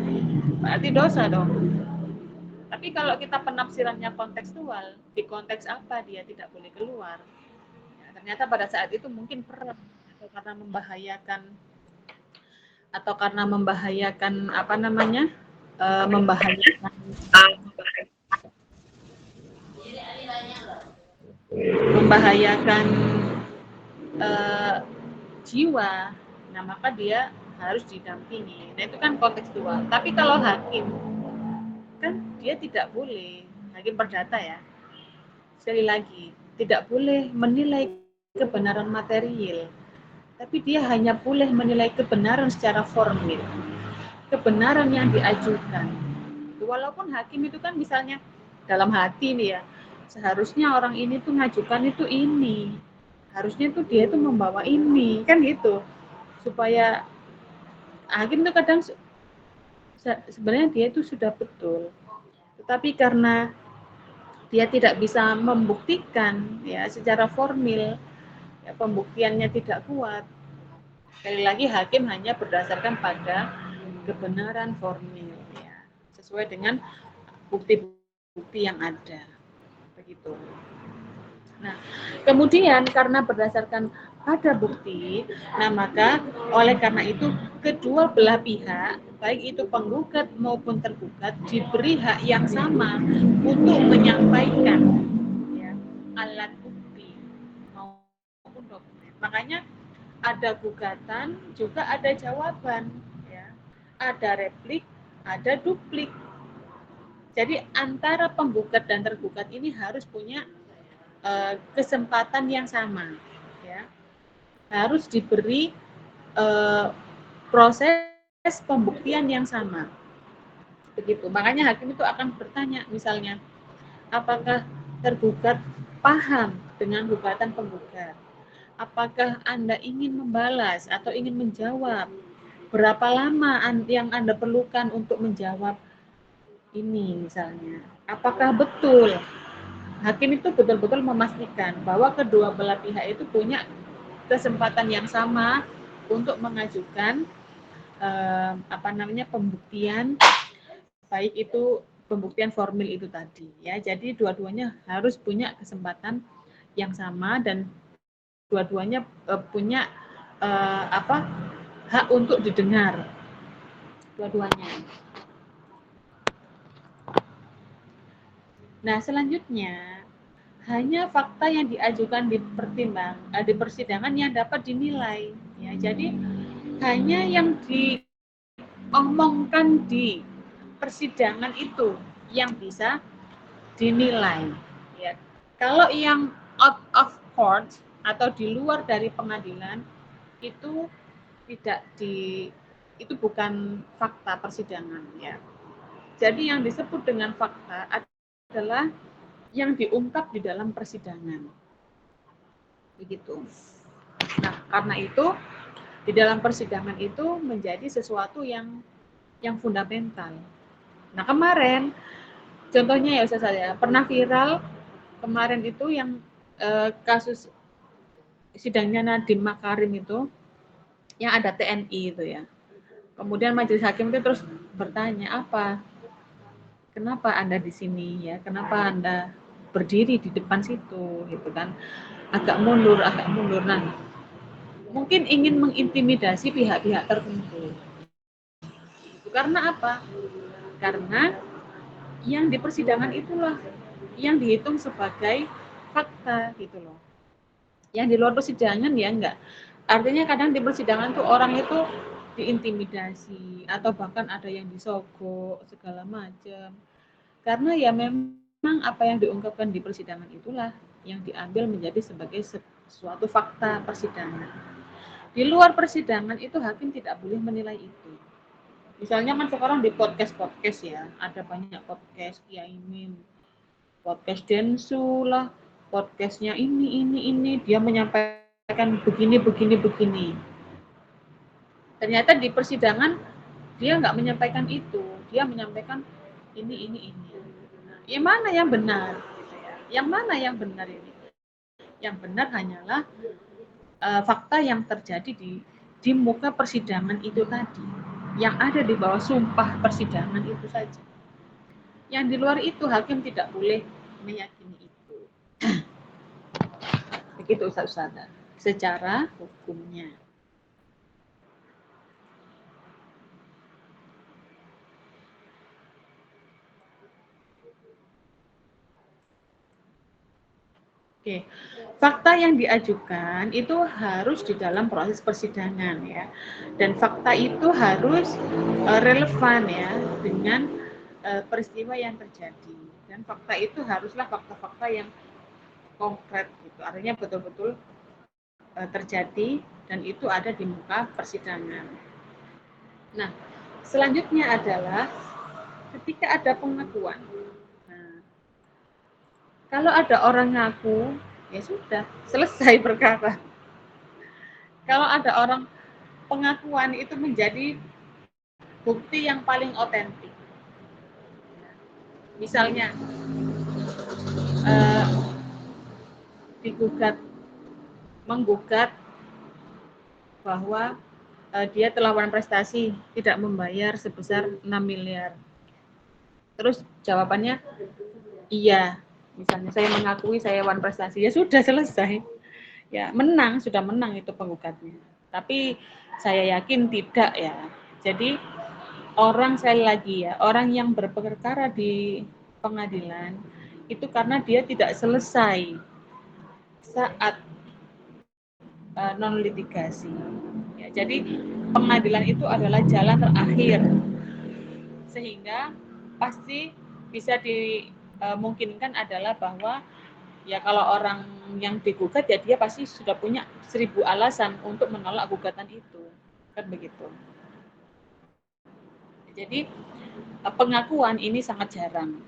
berarti dosa dong. Tapi kalau kita penafsirannya kontekstual, di konteks apa dia tidak boleh keluar, ya, ternyata pada saat itu mungkin perang atau karena membahayakan membahayakan jiwa Nah, maka dia harus didampingi. Nah, itu kan kontekstual. Tapi kalau hakim, kan dia tidak boleh, hakim perdata ya, sekali lagi, tidak boleh menilai kebenaran material, tapi dia hanya boleh menilai kebenaran secara formil, kebenaran yang diajukan. Walaupun hakim itu kan misalnya dalam hati nih ya, seharusnya orang ini tuh ngajukan itu ini, harusnya tuh dia tuh membawa ini, kan gitu. Supaya hakim tuh kadang sebenarnya dia itu sudah betul, tetapi karena dia tidak bisa membuktikan ya secara formil, ya, pembuktiannya tidak kuat. Sekali lagi hakim hanya berdasarkan pada kebenaran formil ya, sesuai dengan bukti-bukti yang ada. Begitu. Nah, kemudian karena berdasarkan pada bukti, nah maka oleh karena itu kedua belah pihak, baik itu penggugat maupun tergugat, diberi hak yang sama untuk menyampaikan ya, alat bukti maupun dokumen. Makanya ada gugatan, juga ada jawaban, ya. Ada replik, ada duplik. Jadi antara penggugat dan tergugat ini harus punya kesempatan yang sama, ya. Harus diberi proses pembuktian yang sama. Begitu. Makanya hakim itu akan bertanya, misalnya, apakah tergugat paham dengan gugatan penggugat? Apakah Anda ingin membalas atau ingin menjawab? Berapa lama yang Anda perlukan untuk menjawab ini misalnya? Apakah betul? Hakim itu betul-betul memastikan bahwa kedua belah pihak itu punya kesempatan yang sama untuk mengajukan pembuktian, baik itu pembuktian formil itu tadi ya. Jadi dua-duanya harus punya kesempatan yang sama dan dua-duanya punya hak untuk didengar, dua-duanya. Nah, selanjutnya hanya fakta yang diajukan di persidangan yang dapat dinilai ya. Jadi hanya yang diomongkan di persidangan itu yang bisa dinilai ya. Kalau yang out of court atau di luar dari pengadilan itu itu bukan fakta persidangan ya. Jadi yang disebut dengan fakta adalah yang diungkap di dalam persidangan. Begitu. Nah, karena itu di dalam persidangan itu menjadi sesuatu yang fundamental. Nah, kemarin contohnya ya Ustaz saya pernah viral kemarin itu yang kasus sidangnya Nadiem Makarim itu yang ada TNI itu ya. Kemudian majelis hakim itu terus bertanya, kenapa Anda di sini ya? Kenapa Anda berdiri di depan situ gitu kan? Agak mundur. Nah, mungkin ingin mengintimidasi pihak-pihak tertentu. Karena apa? Karena yang di persidangan itulah yang dihitung sebagai fakta gitu loh. Yang di luar persidangan ya enggak. Artinya kadang di persidangan tuh orang itu diintimidasi atau bahkan ada yang disogok segala macam. Karena ya memang apa yang diungkapkan di persidangan itulah yang diambil menjadi sebagai suatu fakta persidangan. Di luar persidangan itu hakim tidak boleh menilai itu. Misalnya kan sekarang di podcast ya, ada banyak podcast Kiai Mim, podcast Densu lah, podcastnya ini, dia menyampaikan begini. Ternyata di persidangan dia nggak menyampaikan itu, dia menyampaikan ini. Yang mana yang benar? Yang mana yang benar ini? Yang benar hanyalah fakta yang terjadi di muka persidangan itu tadi, yang ada di bawah sumpah persidangan itu saja. Yang di luar itu hakim tidak boleh meyakini itu. Begitu Ustaz-Ustazah secara hukumnya. Oke, fakta yang diajukan itu harus di dalam proses persidangan ya, dan fakta itu harus relevan ya dengan peristiwa yang terjadi, dan fakta itu haruslah fakta-fakta yang konkret gitu, artinya betul-betul terjadi dan itu ada di muka persidangan. Nah, selanjutnya adalah ketika ada pengakuan. Nah, kalau ada orang ngaku, ya sudah, selesai perkara. Kalau ada orang pengakuan itu menjadi bukti yang paling otentik. Misalnya, menggugat bahwa dia telah melakukan prestasi, tidak membayar sebesar 6 miliar. Terus jawabannya, iya. Misalnya saya mengakui saya wan prestasi, ya sudah selesai. Ya menang, sudah menang itu penggugatnya. Tapi saya yakin tidak ya. Jadi orang sekali lagi ya, orang yang berperkara di pengadilan itu karena dia tidak selesai saat non litigasi. Ya, jadi pengadilan itu adalah jalan terakhir sehingga pasti bisa dimungkinkan adalah bahwa ya kalau orang yang digugat ya dia pasti sudah punya 1000 alasan untuk menolak gugatan itu, kan begitu. Jadi pengakuan ini sangat jarang,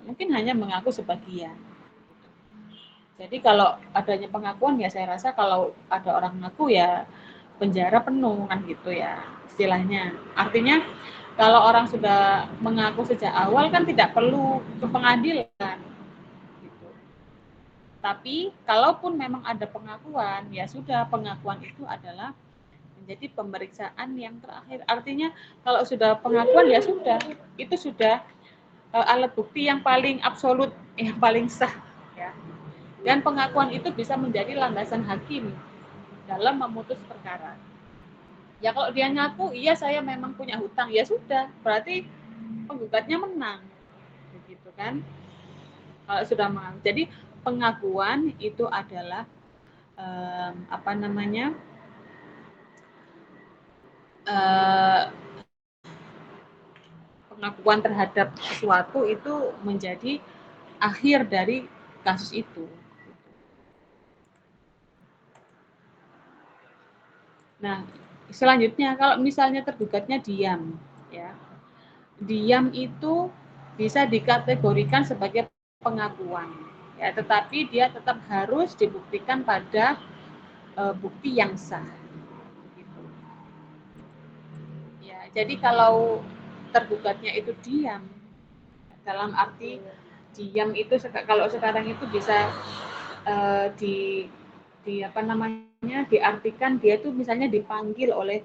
mungkin hanya mengaku sebagian. Jadi kalau adanya pengakuan ya saya rasa kalau ada orang mengaku ya penjara penuh kan gitu ya istilahnya. Artinya kalau orang sudah mengaku sejak awal kan tidak perlu ke pengadilan. Gitu. Tapi kalaupun memang ada pengakuan, ya sudah pengakuan itu adalah menjadi pemeriksaan yang terakhir. Artinya kalau sudah pengakuan ya sudah, itu sudah alat bukti yang paling absolut, yang paling sah. Ya. Dan pengakuan itu bisa menjadi landasan hakim dalam memutus perkara. Ya kalau dia ngaku, iya saya memang punya hutang, ya sudah, berarti penggugatnya menang, begitu kan? Kalau sudah mengaku. Jadi pengakuan itu adalah pengakuan terhadap sesuatu itu menjadi akhir dari kasus itu. Nah, selanjutnya kalau misalnya tergugatnya diam, ya, diam itu bisa dikategorikan sebagai pengakuan, ya, tetapi dia tetap harus dibuktikan pada bukti yang sah. Gitu. Ya, jadi kalau tergugatnya itu diam, dalam arti diam itu kalau sekarang itu bisa diartikan dia itu misalnya dipanggil oleh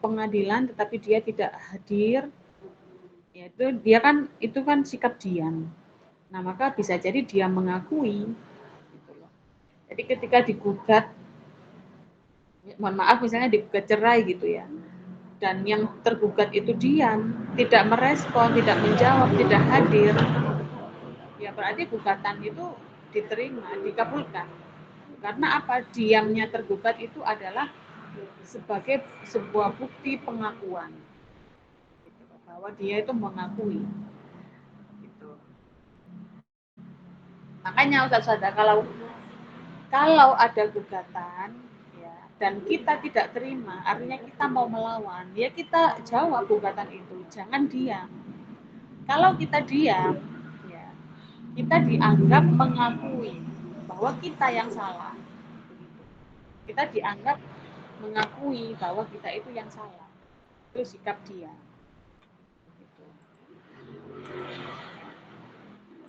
pengadilan tetapi dia tidak hadir, yaitu dia kan itu kan sikap diam. Nah maka bisa jadi dia mengakui. Gitu loh. Jadi ketika digugat, mohon maaf misalnya digugat cerai gitu ya, dan yang tergugat itu diam, tidak merespon, tidak menjawab, tidak hadir, ya berarti gugatan itu diterima, dikabulkan. Karena apa? Diamnya tergugat itu adalah sebagai sebuah bukti pengakuan bahwa dia itu mengakui. Gitu. Makanya Ustaz-Ustazah kalau ada gugatan ya, dan kita tidak terima, artinya kita mau melawan, ya kita jawab gugatan itu, jangan diam. Kalau kita diam, ya, kita dianggap mengakui bahwa kita yang salah. Kita dianggap mengakui bahwa kita itu yang salah. Itu sikap dia.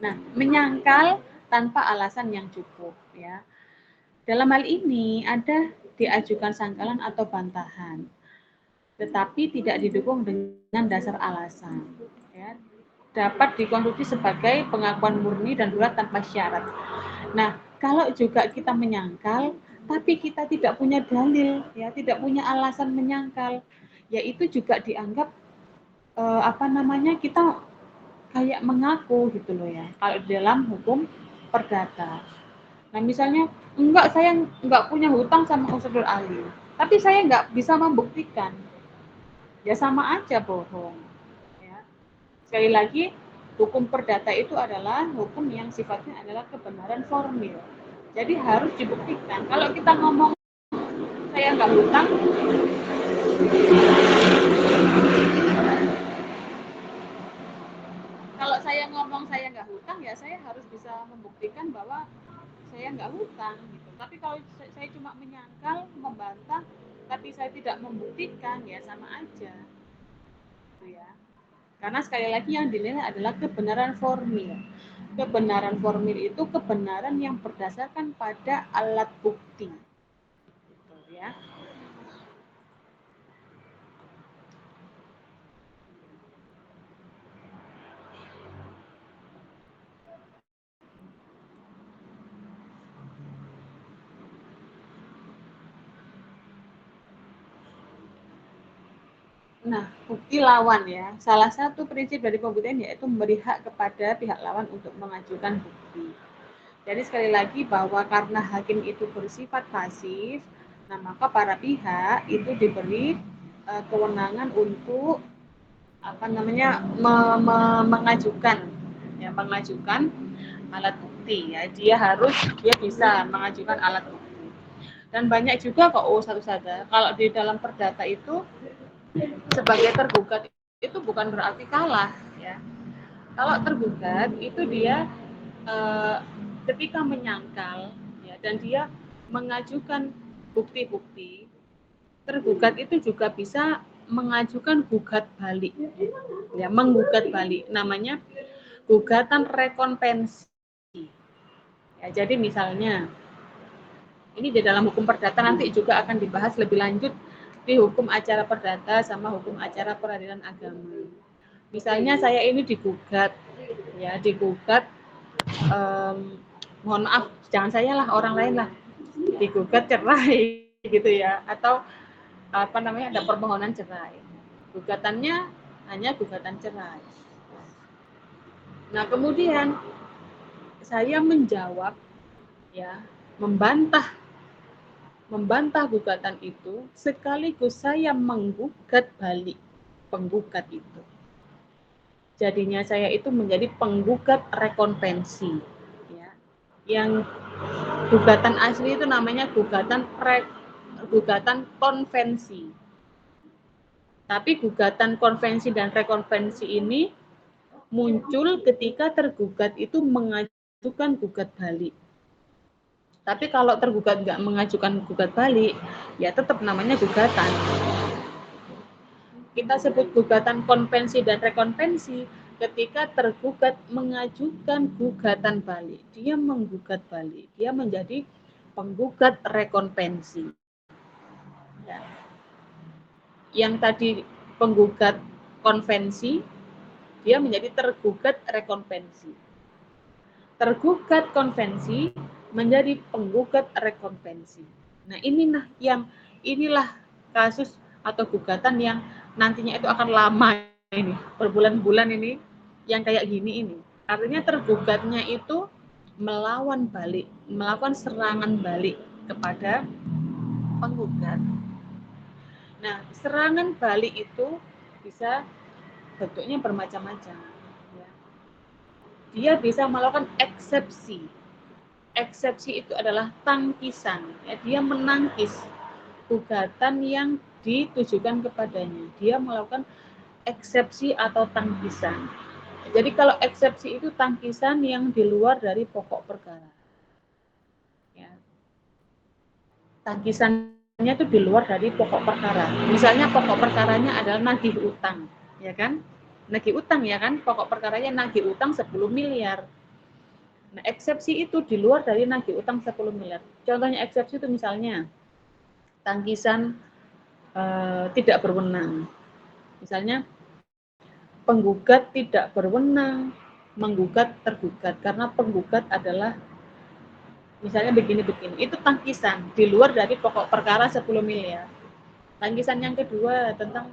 Nah, menyangkal tanpa alasan yang cukup, ya. Dalam hal ini ada diajukan sangkalan atau bantahan, tetapi tidak didukung dengan dasar alasan. Ya. Dapat dikonstruksi sebagai pengakuan murni dan bulat tanpa syarat. Nah, kalau juga kita menyangkal, tapi kita tidak punya dalil, ya, tidak punya alasan menyangkal, ya itu juga dianggap kita kayak mengaku gitu loh ya. Kalau dalam hukum perdata. Nah misalnya, enggak, saya enggak punya hutang sama Ustadzul Ali, tapi saya enggak bisa membuktikan, ya sama aja bohong. Ya. Sekali lagi, hukum perdata itu adalah hukum yang sifatnya adalah kebenaran formil. Jadi harus dibuktikan. Kalau kita ngomong saya enggak hutang, kalau saya ngomong saya nggak hutang, ya saya harus bisa membuktikan bahwa saya nggak hutang gitu. Tapi kalau saya cuma menyangkal, membantah, tapi saya tidak membuktikan, ya sama aja gitu ya. Karena sekali lagi yang dinilai adalah kebenaran formil. Kebenaran formil itu kebenaran yang berdasarkan pada alat bukti gitu ya. Nah, bukti lawan ya. Salah satu prinsip dari pembuktian yaitu memberi hak kepada pihak lawan untuk mengajukan bukti. Jadi sekali lagi bahwa karena hakim itu bersifat pasif, nah maka para pihak itu diberi kewenangan untuk mengajukan alat bukti ya. Dia bisa mengajukan alat bukti. Dan banyak juga kok Ustaz-Ustazah, kalau di dalam perdata itu sebagai tergugat itu bukan berarti kalah ya. Kalau tergugat itu dia ketika menyangkal ya, dan dia mengajukan bukti-bukti, tergugat itu juga bisa mengajukan gugat balik ya, menggugat balik, namanya gugatan rekonvensi ya. Jadi misalnya ini di dalam hukum perdata nanti juga akan dibahas lebih lanjut di hukum acara perdata sama hukum acara peradilan agama. Misalnya saya ini digugat mohon maaf, jangan saya lah, orang lain lah, digugat cerai gitu ya, atau ada permohonan cerai, gugatannya hanya gugatan cerai. Nah kemudian saya menjawab ya, membantah gugatan itu, sekaligus saya menggugat balik penggugat itu. Jadinya saya itu menjadi penggugat rekonvensi ya. Yang gugatan asli itu namanya gugatan konvensi. Tapi gugatan konvensi dan rekonvensi ini muncul ketika tergugat itu mengajukan gugat balik. Tapi kalau tergugat nggak mengajukan gugat balik, ya tetap namanya gugatan. Kita sebut gugatan konvensi dan rekonvensi ketika tergugat mengajukan gugatan balik. Dia menggugat balik, dia menjadi penggugat rekonvensi. Ya. Yang tadi penggugat konvensi, dia menjadi tergugat rekonvensi. Tergugat konvensi menjadi penggugat rekonvensi. Nah, inilah kasus atau gugatan yang nantinya itu akan lama ini, berbulan-bulan ini, yang kayak gini ini. Artinya tergugatnya itu melawan balik, melakukan serangan balik kepada penggugat. Nah, serangan balik itu bisa bentuknya bermacam-macam. Dia bisa melakukan eksepsi. Eksepsi itu adalah tangkisan. Ya, dia menangkis gugatan yang ditujukan kepadanya. Dia melakukan eksepsi atau tangkisan. Jadi kalau eksepsi itu tangkisan yang di luar dari pokok perkara. Ya. Tangkisannya itu di luar dari pokok perkara. Misalnya pokok perkaranya adalah nagih utang, ya kan? Nagih utang ya kan? Pokok perkaranya nagih utang 10 miliar. Nah, eksepsi itu di luar dari nagih utang 10 miliar. Contohnya eksepsi itu misalnya tangkisan tidak berwenang. Misalnya penggugat tidak berwenang menggugat tergugat karena penggugat adalah misalnya begini-begini. Itu tangkisan di luar dari pokok perkara 10 miliar. Tangkisan yang kedua tentang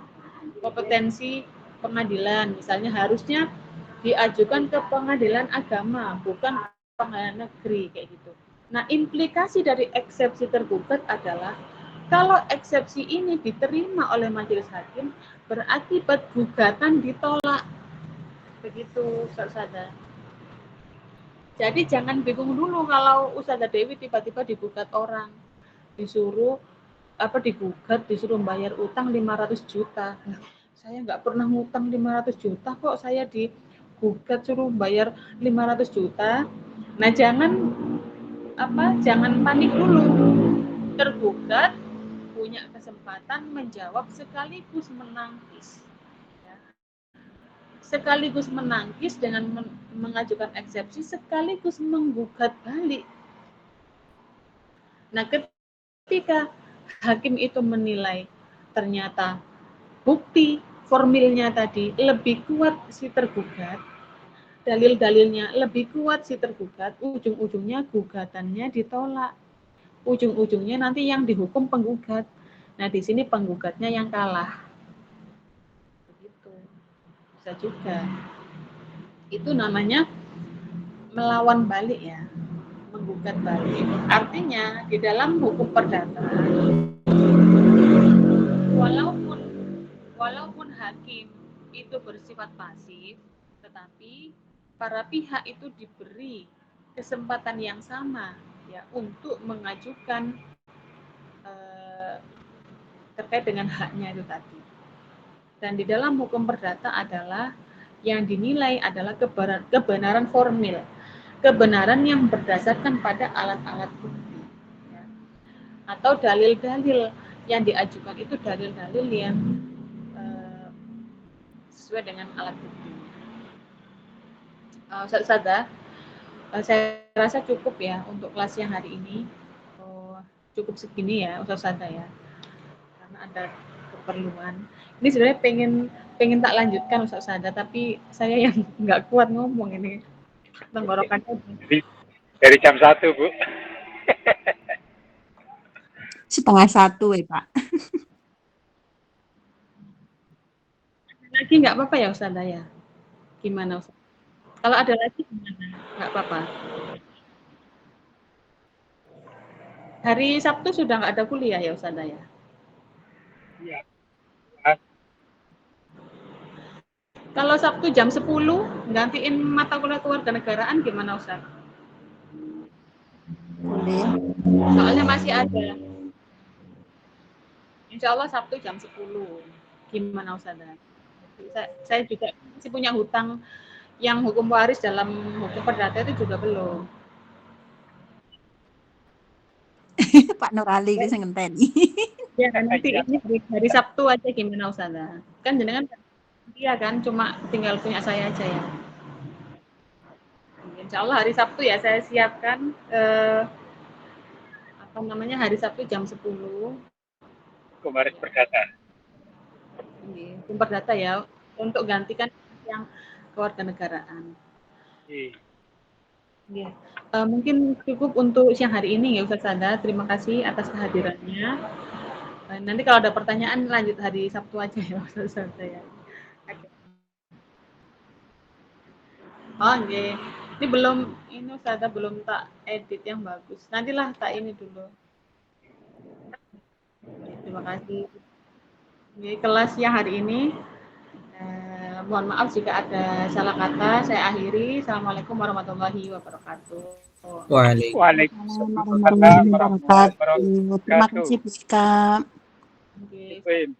kompetensi pengadilan. Misalnya harusnya diajukan ke pengadilan agama, bukan pengadilan negeri kayak gitu. Nah, implikasi dari eksepsi tergugat adalah kalau eksepsi ini diterima oleh majelis hakim, berakibat gugatan ditolak. Begitu, Ustazah. Jadi jangan bingung dulu kalau Ustazah Dewi tiba-tiba digugat orang, disuruh disuruh bayar utang 500 juta. Nah, saya nggak pernah ngutang 500 juta kok, saya digugat suruh bayar 500 juta. Nah, jangan panik dulu. Tergugat punya kesempatan menjawab sekaligus menangkis. Ya. Sekaligus menangkis dengan mengajukan eksepsi, sekaligus menggugat balik. Nah, ketika hakim itu menilai ternyata bukti formilnya tadi lebih kuat si tergugat, dalil-dalilnya lebih kuat si tergugat, ujung-ujungnya gugatannya ditolak. Ujung-ujungnya nanti yang dihukum penggugat. Nah, di sini penggugatnya yang kalah. Begitu. Bisa juga. Itu namanya melawan balik ya. Menggugat balik. Artinya, di dalam hukum perdata, walaupun hakim itu bersifat pasif, tetapi para pihak itu diberi kesempatan yang sama ya untuk mengajukan terkait dengan haknya itu tadi. Dan di dalam hukum perdata adalah yang dinilai adalah kebenaran formil, kebenaran yang berdasarkan pada alat-alat bukti ya. Atau dalil-dalil yang diajukan itu dalil-dalil yang sesuai dengan alat bukti. Ustazah, saya rasa cukup ya untuk kelas yang hari ini. Cukup segini ya Ustazah ya, karena ada keperluan. Ini sebenarnya pengen tak lanjutkan Ustazah, tapi saya yang nggak kuat ngomong ini tenggorokannya. Dari jam 1, Bu. 12:30 ya Pak. Lagi nggak apa-apa ya Ustazah ya? Gimana Ustazah? Kalau ada lagi gimana? Nggak apa-apa. Hari Sabtu sudah nggak ada kuliah ya Ustazah ya? Iya. Kalau Sabtu jam 10 gantiin mata kuliah kewarganegaraan gimana Ustaz? Boleh. Soalnya masih ada. Insya Allah Sabtu jam 10. Gimana Ustazah? Saya juga masih punya hutang yang hukum waris dalam hukum perdata itu juga belum. Pak Nurali itu yang ngenteni. Ya nanti ini hari Sabtu aja gimana Ustazah? Kan jenengan dia kan cuma tinggal punya saya aja ya. Insya Allah hari Sabtu ya saya siapkan hari Sabtu jam 10. Hukum waris perdata. Hukum perdata ya untuk gantikan yang kewarganegaraan. Ya. Mungkin cukup untuk siang hari ini ya Ustazah. Terima kasih atas kehadirannya. Nanti kalau ada pertanyaan lanjut hari Sabtu aja ya Ustazah ya. Oh nggih. Ini Ustazah belum tak edit yang bagus. Nantilah tak ini dulu. Terima kasih. Nggih, kelas yang hari ini mohon maaf jika ada salah kata. Saya akhiri. Assalamualaikum warahmatullahi wabarakatuh. Waalaikumsalam warahmatullahi wabarakatuh. Terima kasih Pusika. Okay.